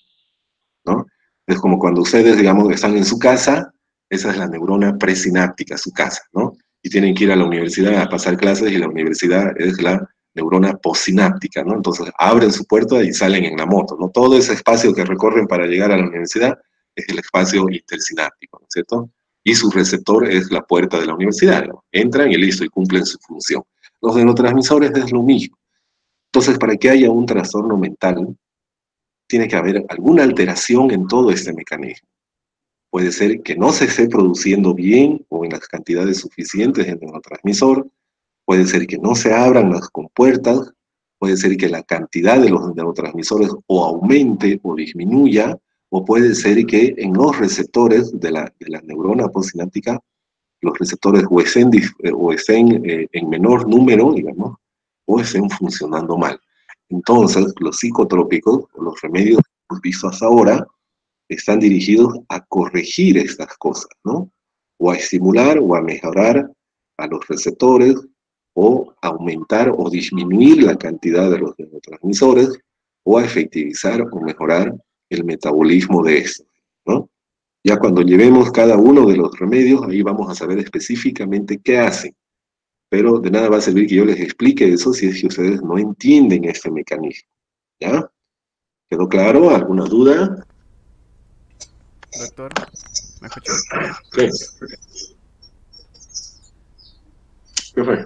¿no? Es como cuando ustedes, digamos, están en su casa, esa es la neurona presináptica, su casa, ¿no? Y tienen que ir a la universidad a pasar clases y la universidad es la neurona postsináptica, ¿no? Entonces abren su puerta y salen en la moto, ¿no? Todo ese espacio que recorren para llegar a la universidad es el espacio intersináptico, ¿no es cierto? Y su receptor es la puerta de la universidad, ¿no? Entran y listo, y cumplen su función. Los neurotransmisores es lo mismo. Entonces, para que haya un trastorno mental, tiene que haber alguna alteración en todo este mecanismo. Puede ser que no se esté produciendo bien o en las cantidades suficientes el neurotransmisor, puede ser que no se abran las compuertas, puede ser que la cantidad de los neurotransmisores o aumente o disminuya, o puede ser que en los receptores de la neurona postsináptica, los receptores o estén en menor número, digamos, o estén funcionando mal. Entonces, los psicotrópicos, o los remedios que hemos visto hasta ahora, están dirigidos a corregir estas cosas, ¿no? O a estimular o a mejorar a los receptores, o aumentar o disminuir la cantidad de los neurotransmisores, o a efectivizar o mejorar el metabolismo de estos, ¿no? Ya cuando llevemos cada uno de los remedios, ahí vamos a saber específicamente qué hacen. Pero de nada va a servir que yo les explique eso si es que ustedes no entienden este mecanismo, ¿ya? ¿Quedó claro? ¿Alguna duda? Doctor, ¿me escuchó? ¿Qué? ¿Qué fue?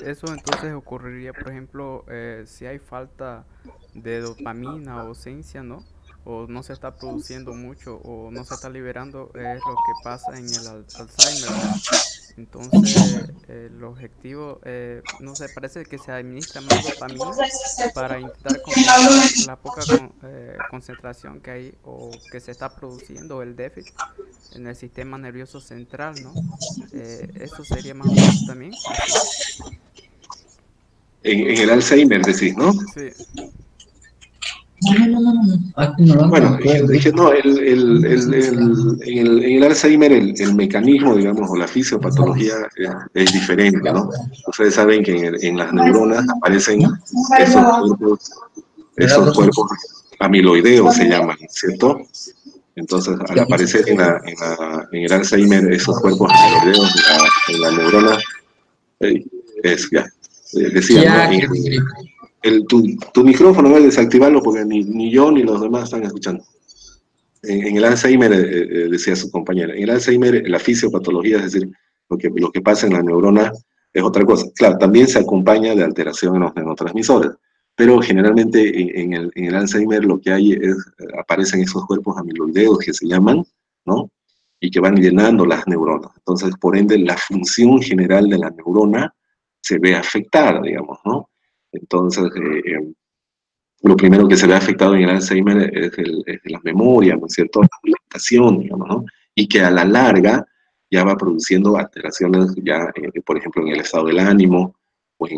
Eso entonces ocurriría, por ejemplo, si hay falta de dopamina o ausencia, ¿no? O no se está produciendo mucho o no se está liberando, es lo que pasa en el Alzheimer, ¿no? Entonces, el objetivo, no sé, parece que se administra más dopamina para intentar compensar la poca concentración que hay o que se está produciendo, el déficit en el sistema nervioso central, ¿no? Eso sería más o menos también así. En el Alzheimer decís, ¿no? Sí. Bueno, es que no, en el Alzheimer el mecanismo, digamos, o la fisiopatología es diferente, ¿no? Ustedes saben que en las neuronas aparecen esos cuerpos amiloideos se llaman, ¿cierto? Entonces, al aparecer en el Alzheimer esos cuerpos amiloideos en la neurona, decía, ¿no? Tu micrófono, voy a desactivarlo porque ni yo ni los demás están escuchando. En el Alzheimer, decía su compañera, en el Alzheimer la fisiopatología, es decir, lo que pasa en la neurona es otra cosa. Claro, también se acompaña de alteración en los neurotransmisores, pero generalmente en el Alzheimer lo que hay es, aparecen esos cuerpos amiloideos que se llaman, ¿no? Y que van llenando las neuronas. Entonces, por ende, la función general de la neurona se ve afectada, digamos, ¿no? Entonces, lo primero que se ve afectado en el Alzheimer es la memoria, ¿no es cierto? La alimentación, digamos, ¿no? Y que a la larga ya va produciendo alteraciones ya, por ejemplo, en el estado del ánimo o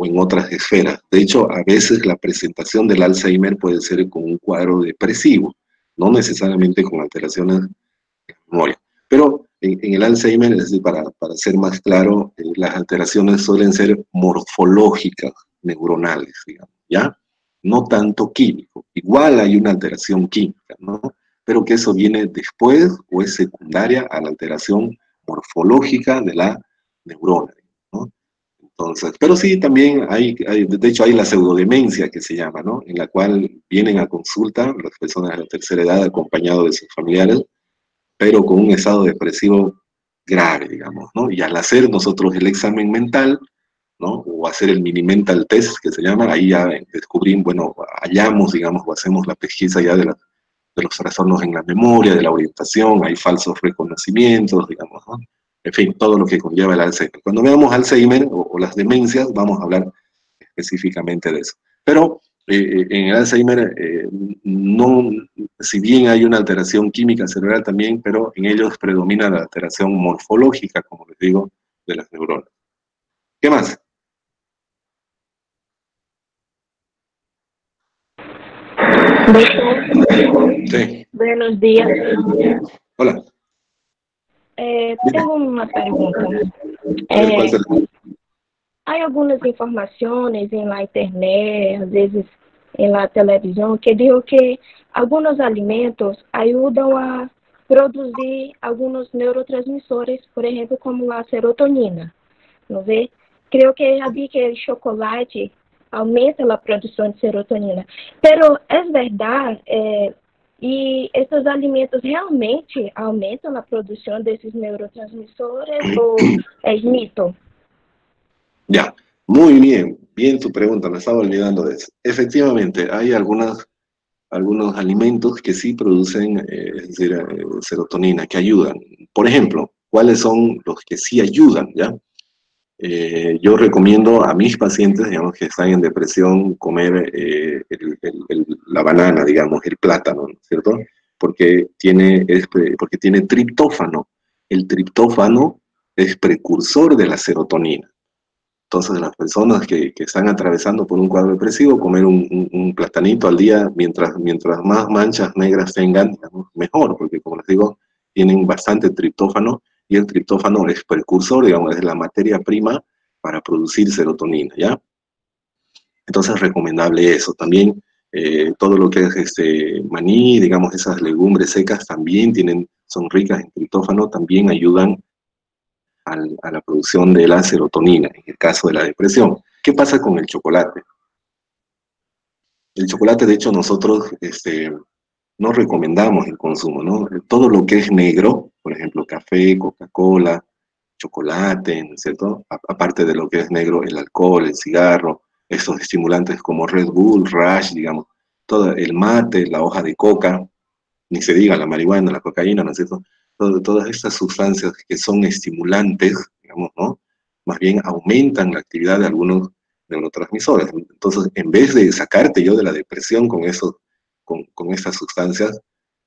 en otras esferas. De hecho, a veces la presentación del Alzheimer puede ser con un cuadro depresivo, no necesariamente con alteraciones de memoria. Pero en el Alzheimer, es decir, para ser más claro, las alteraciones suelen ser morfológicas, neuronales, digamos, ¿ya? No tanto químico. Igual hay una alteración química, ¿no? Pero que eso viene después o es secundaria a la alteración morfológica de la neurona, ¿no? Entonces, pero sí, también de hecho hay la pseudodemencia que se llama, ¿no? En la cual vienen a consulta las personas de la tercera edad acompañados de sus familiares, pero con un estado depresivo grave, digamos, ¿no? Y al hacer nosotros el examen mental, ¿no? O hacer el mini mental test, que se llama, ahí ya descubrimos, bueno, hallamos, digamos, o hacemos la pesquisa ya de los trastornos en la memoria, de la orientación, hay falsos reconocimientos, digamos, ¿no? En fin, todo lo que conlleva el Alzheimer. Cuando veamos Alzheimer o las demencias, vamos a hablar específicamente de eso. Pero en el Alzheimer, no, si bien hay una alteración química cerebral también, pero en ellos predomina la alteración morfológica, como les digo, de las neuronas. ¿Qué más? Sí. Buenos días. Hola. Tengo una pregunta. Hay algunas informaciones en la internet, a veces en la televisión, que digo que algunos alimentos ayudan a producir algunos neurotransmisores, por ejemplo, como la serotonina. ¿No ve? Creo que ya vi que el chocolate aumenta la producción de serotonina. Pero ¿es verdad? ¿Y estos alimentos realmente aumentan la producción de esos neurotransmisores o es mito? Ya, muy bien tu pregunta, me estaba olvidando de eso. Efectivamente, hay algunos alimentos que sí producen, es decir, serotonina, que ayudan. Por ejemplo, ¿cuáles son los que sí ayudan, ya? Yo recomiendo a mis pacientes, digamos, que están en depresión, comer la banana, digamos, el plátano, ¿no es cierto? Porque tiene triptófano. El triptófano es precursor de la serotonina. Entonces, las personas que están atravesando por un cuadro depresivo, comer un platanito al día, mientras más manchas negras tengan, digamos, mejor, porque como les digo, tienen bastante triptófano, y el triptófano es precursor, digamos, es la materia prima para producir serotonina, ¿ya? Entonces, recomendable eso. También, todo lo que es maní, digamos, esas legumbres secas también son ricas en triptófano, también ayudan a la producción de la serotonina, en el caso de la depresión. ¿Qué pasa con el chocolate? El chocolate, de hecho, nosotros no recomendamos el consumo, ¿no? Todo lo que es negro, por ejemplo, café, Coca-Cola, chocolate, ¿no es cierto? Aparte de lo que es negro, el alcohol, el cigarro, esos estimulantes como Red Bull, Rush, digamos, todo el mate, la hoja de coca, ni se diga la marihuana, la cocaína, ¿no es cierto? Todas estas sustancias que son estimulantes, digamos, ¿no? Más bien aumentan la actividad de algunos neurotransmisores. Entonces, en vez de sacarte yo de la depresión con estas sustancias,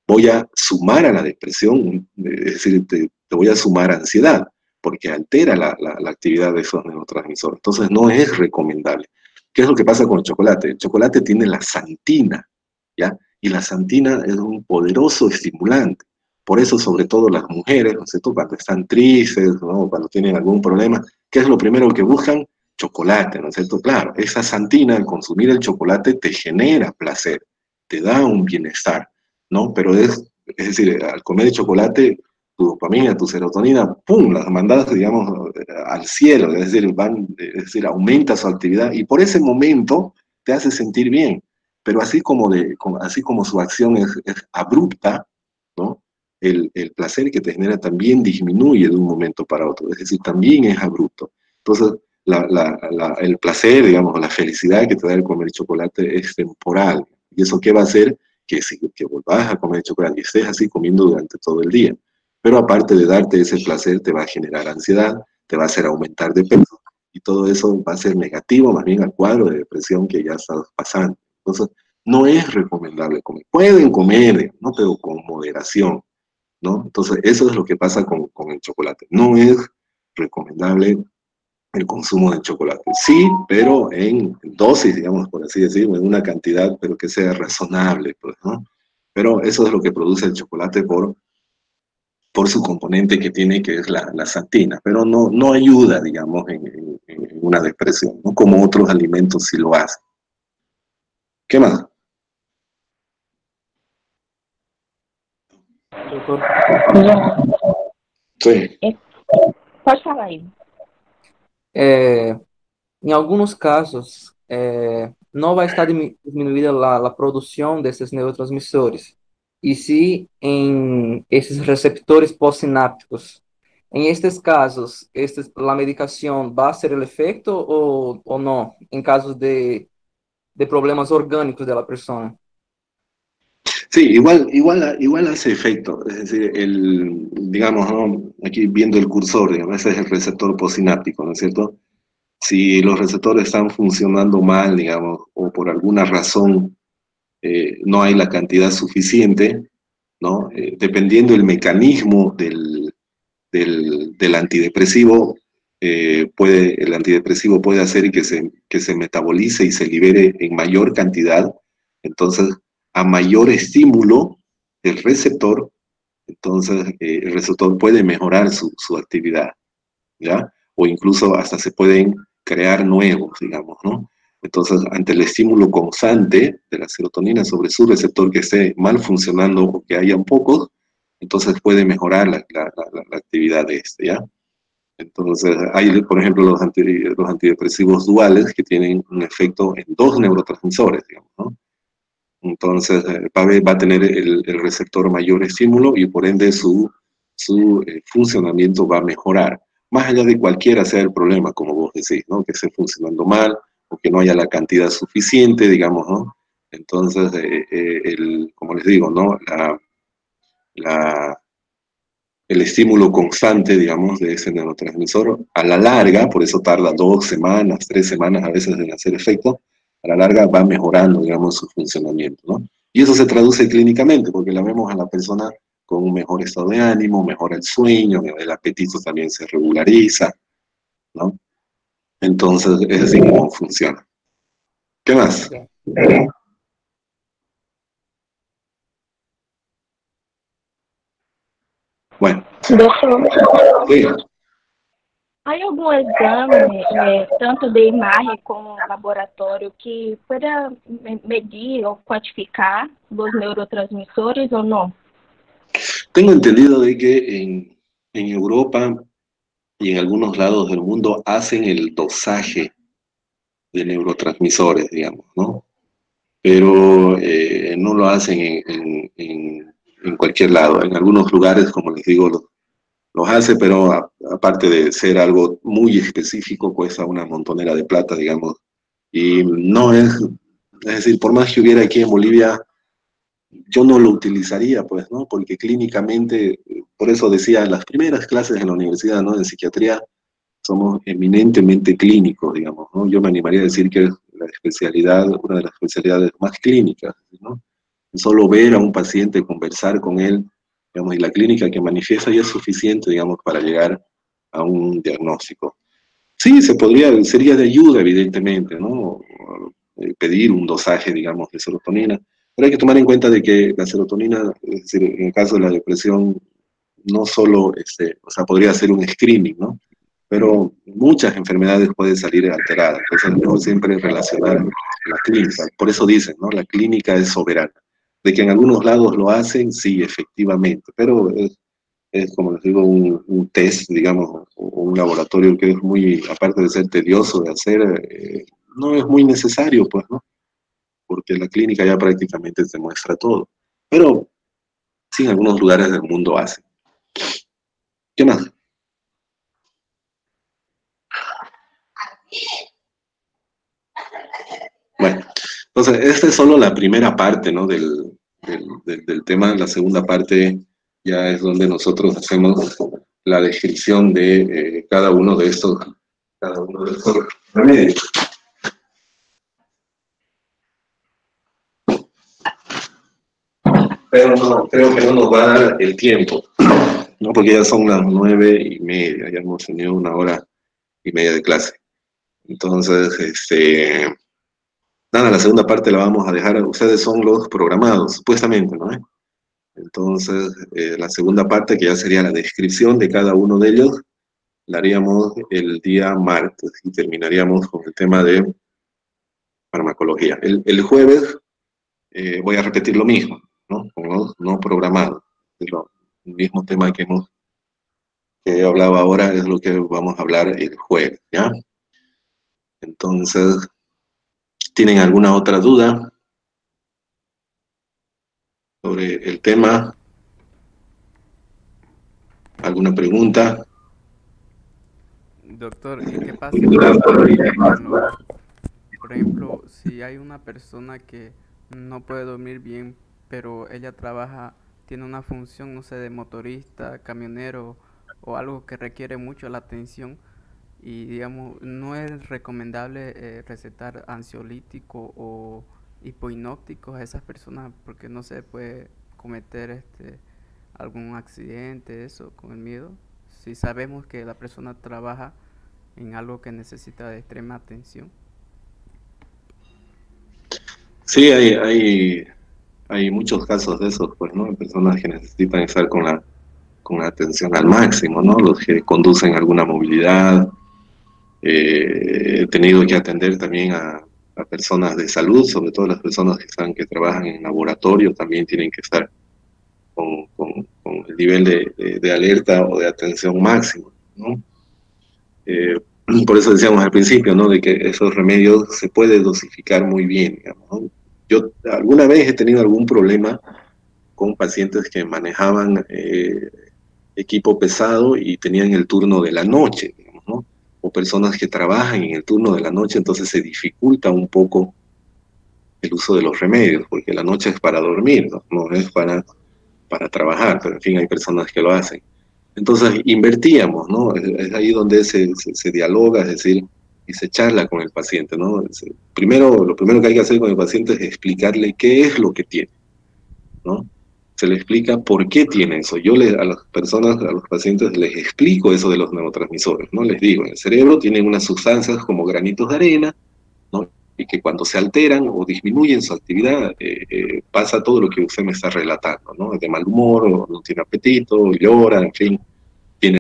voy a sumar a la depresión, es decir, te voy a sumar ansiedad, porque altera la actividad de esos neurotransmisores. Entonces, no es recomendable. ¿Qué es lo que pasa con el chocolate? El chocolate tiene la xantina. ¿ya? Y la xantina es un poderoso estimulante. Por eso, sobre todo las mujeres, ¿no es cierto? Cuando están tristes, ¿no? Cuando tienen algún problema, ¿qué es lo primero que buscan? Chocolate, ¿no es cierto? Claro, esa xantina, al consumir el chocolate, te genera placer, te da un bienestar, ¿no? Pero es decir, al comer el chocolate, tu dopamina, tu serotonina, ¡pum!, las mandadas, digamos, al cielo, es decir, aumenta su actividad y por ese momento te hace sentir bien. Pero así como su acción es abrupta, ¿no? El placer que te genera también disminuye de un momento para otro, es decir, también es abrupto. Entonces, el placer, digamos, la felicidad que te da el comer chocolate es temporal. ¿Y eso qué va a hacer? Que volvás a comer chocolate y estés así comiendo durante todo el día. Pero aparte de darte ese placer, te va a generar ansiedad, te va a hacer aumentar de peso, y todo eso va a ser negativo más bien al cuadro de depresión que ya estás pasando. Entonces, no es recomendable comer. Pueden comer, ¿no? Pero con moderación, ¿no? Entonces, eso es lo que pasa con el chocolate. No es recomendable el consumo de chocolate. Sí, pero en dosis, digamos, por así decirlo, en una cantidad, pero que sea razonable, pues, ¿no? Pero eso es lo que produce el chocolate por su componente que tiene, que es la xantina, pero no ayuda, digamos, en una depresión, ¿no? Como otros alimentos sí lo hacen. ¿Qué más? Doutor, Sí. Pode falar aí. em alguns casos, não vai estar diminuída a produção desses neurotransmissores, e sim em esses receptores pós-sinápticos. Em estes casos, a medicação vai ser o efeito ou não, em casos de problemas orgânicos da pessoa? Sí, igual hace efecto. Es decir, digamos, ¿no? Aquí viendo el cursor, digamos, ese es el receptor postsináptico, ¿no es cierto? Si los receptores están funcionando mal, digamos, o por alguna razón no hay la cantidad suficiente, ¿no? Dependiendo del mecanismo del antidepresivo, el antidepresivo puede hacer que se metabolice y se libere en mayor cantidad. Entonces, a mayor estímulo del receptor, entonces el receptor puede mejorar su actividad, ¿ya? O incluso hasta se pueden crear nuevos, digamos, ¿no? Entonces, ante el estímulo constante de la serotonina sobre su receptor que esté mal funcionando o que hayan pocos, entonces puede mejorar la actividad de este, ¿ya? Entonces, hay, por ejemplo, los antidepresivos duales que tienen un efecto en dos neurotransmisores, digamos, ¿no? Entonces, va a tener el receptor mayor estímulo y por ende su funcionamiento va a mejorar. Más allá de cualquiera sea el problema, como vos decís, ¿no? Que esté funcionando mal o que no haya la cantidad suficiente, digamos, ¿no? Entonces, como les digo, ¿no? El estímulo constante, digamos, de ese neurotransmisor, a la larga, por eso tarda 2 semanas, 3 semanas a veces en hacer efecto, a la larga va mejorando, digamos, su funcionamiento, ¿no? Y eso se traduce clínicamente, porque la vemos a la persona con un mejor estado de ánimo, mejora el sueño, el apetito también se regulariza, ¿no? Entonces, es así como funciona. ¿Qué más? Bueno. Doutor, Sí. há algum exame, tanto de imagem como laboratório, que pueda medir ou quantificar os neurotransmissores ou não? Tengo entendido de que en Europa y en algunos lados del mundo hacen el dosaje de neurotransmisores, digamos, ¿no? Pero no lo hacen en cualquier lado. En algunos lugares, como les digo, los hace, pero aparte de ser algo muy específico, cuesta una montonera de plata, digamos. Y no es decir, por más que hubiera aquí en Bolivia, yo no lo utilizaría, pues, ¿no? Porque clínicamente, por eso decía, las primeras clases en la universidad, ¿no? De psiquiatría, somos eminentemente clínicos, digamos, ¿no? Yo me animaría a decir que es la especialidad, una de las especialidades más clínicas, ¿no? Solo ver a un paciente, conversar con él, digamos, y la clínica que manifiesta ya es suficiente, digamos, para llegar a un diagnóstico. Sí, sería de ayuda, evidentemente, ¿no? Pedir un dosaje, digamos, de serotonina, Pero hay que tomar en cuenta de que la serotonina, es decir, en el caso de la depresión, no solo, o sea, podría ser un screening, ¿no? Pero muchas enfermedades pueden salir alteradas. Entonces es mejor siempre relacionar la clínica. Por eso dicen, ¿no? La clínica es soberana. De que en algunos lados lo hacen, sí, efectivamente, pero es como les digo, un test, digamos, o un laboratorio que es muy, aparte de ser tedioso de hacer, no es muy necesario, pues, ¿no? Porque la clínica ya prácticamente te muestra todo. Pero sí, en algunos lugares del mundo hacen. ¿Qué más? Bueno, entonces, esta es solo la primera parte, ¿no? Del tema. La segunda parte ya es donde nosotros hacemos la descripción de cada uno de estos remedios. Pero no, creo que no nos va a dar el tiempo, ¿no? Porque ya son las 9:30, ya hemos tenido 1 hora y media de clase. Entonces, nada, la segunda parte la vamos a dejar, ustedes son los programados, supuestamente, ¿no? Entonces, la segunda parte, que ya sería la descripción de cada uno de ellos, la haríamos el día martes y terminaríamos con el tema de farmacología. El jueves voy a repetir lo mismo, ¿no? Con los no programados. El mismo tema que he hablado ahora es lo que vamos a hablar el jueves, ¿ya? Entonces, ¿tienen alguna otra duda sobre el tema? ¿Alguna pregunta? Doctor, ¿y qué pasa cuando, por ejemplo, si hay una persona que no puede dormir bien, pero ella trabaja, tiene una función, no sé, de motorista, camionero o algo que requiere mucho la atención y, digamos, no es recomendable recetar ansiolítico o hipohipnóticos a esas personas porque no se puede cometer algún accidente, eso, con el miedo? Si sabemos que la persona trabaja en algo que necesita de extrema atención. Sí, hay muchos casos de esos, pues, ¿no? Personas que necesitan estar con la atención al máximo, ¿no? Los que conducen alguna movilidad. He tenido que atender también a personas de salud, sobre todo las personas que trabajan en laboratorio, también tienen que estar con el nivel de alerta o de atención máximo, ¿no? Por eso decíamos al principio, ¿no? De que esos remedios se puede dosificar muy bien, digamos, ¿no? Yo alguna vez he tenido algún problema con pacientes que manejaban equipo pesado y tenían el turno de la noche, digamos, ¿no? O personas que trabajan en el turno de la noche, entonces se dificulta un poco el uso de los remedios, porque la noche es para dormir, no es para trabajar, pero en fin, hay personas que lo hacen. Entonces invertíamos, ¿no? Es ahí donde se dialoga, es decir, y se charla con el paciente, ¿no? Lo primero que hay que hacer con el paciente es explicarle qué es lo que tiene, ¿no? Se le explica por qué tiene eso. Yo a las personas, a los pacientes, les explico eso de los neurotransmisores, ¿no? Les digo, en el cerebro tienen unas sustancias como granitos de arena, ¿no? Y que cuando se alteran o disminuyen su actividad, pasa todo lo que usted me está relatando, ¿no? Es de mal humor, o no tiene apetito, llora, en fin.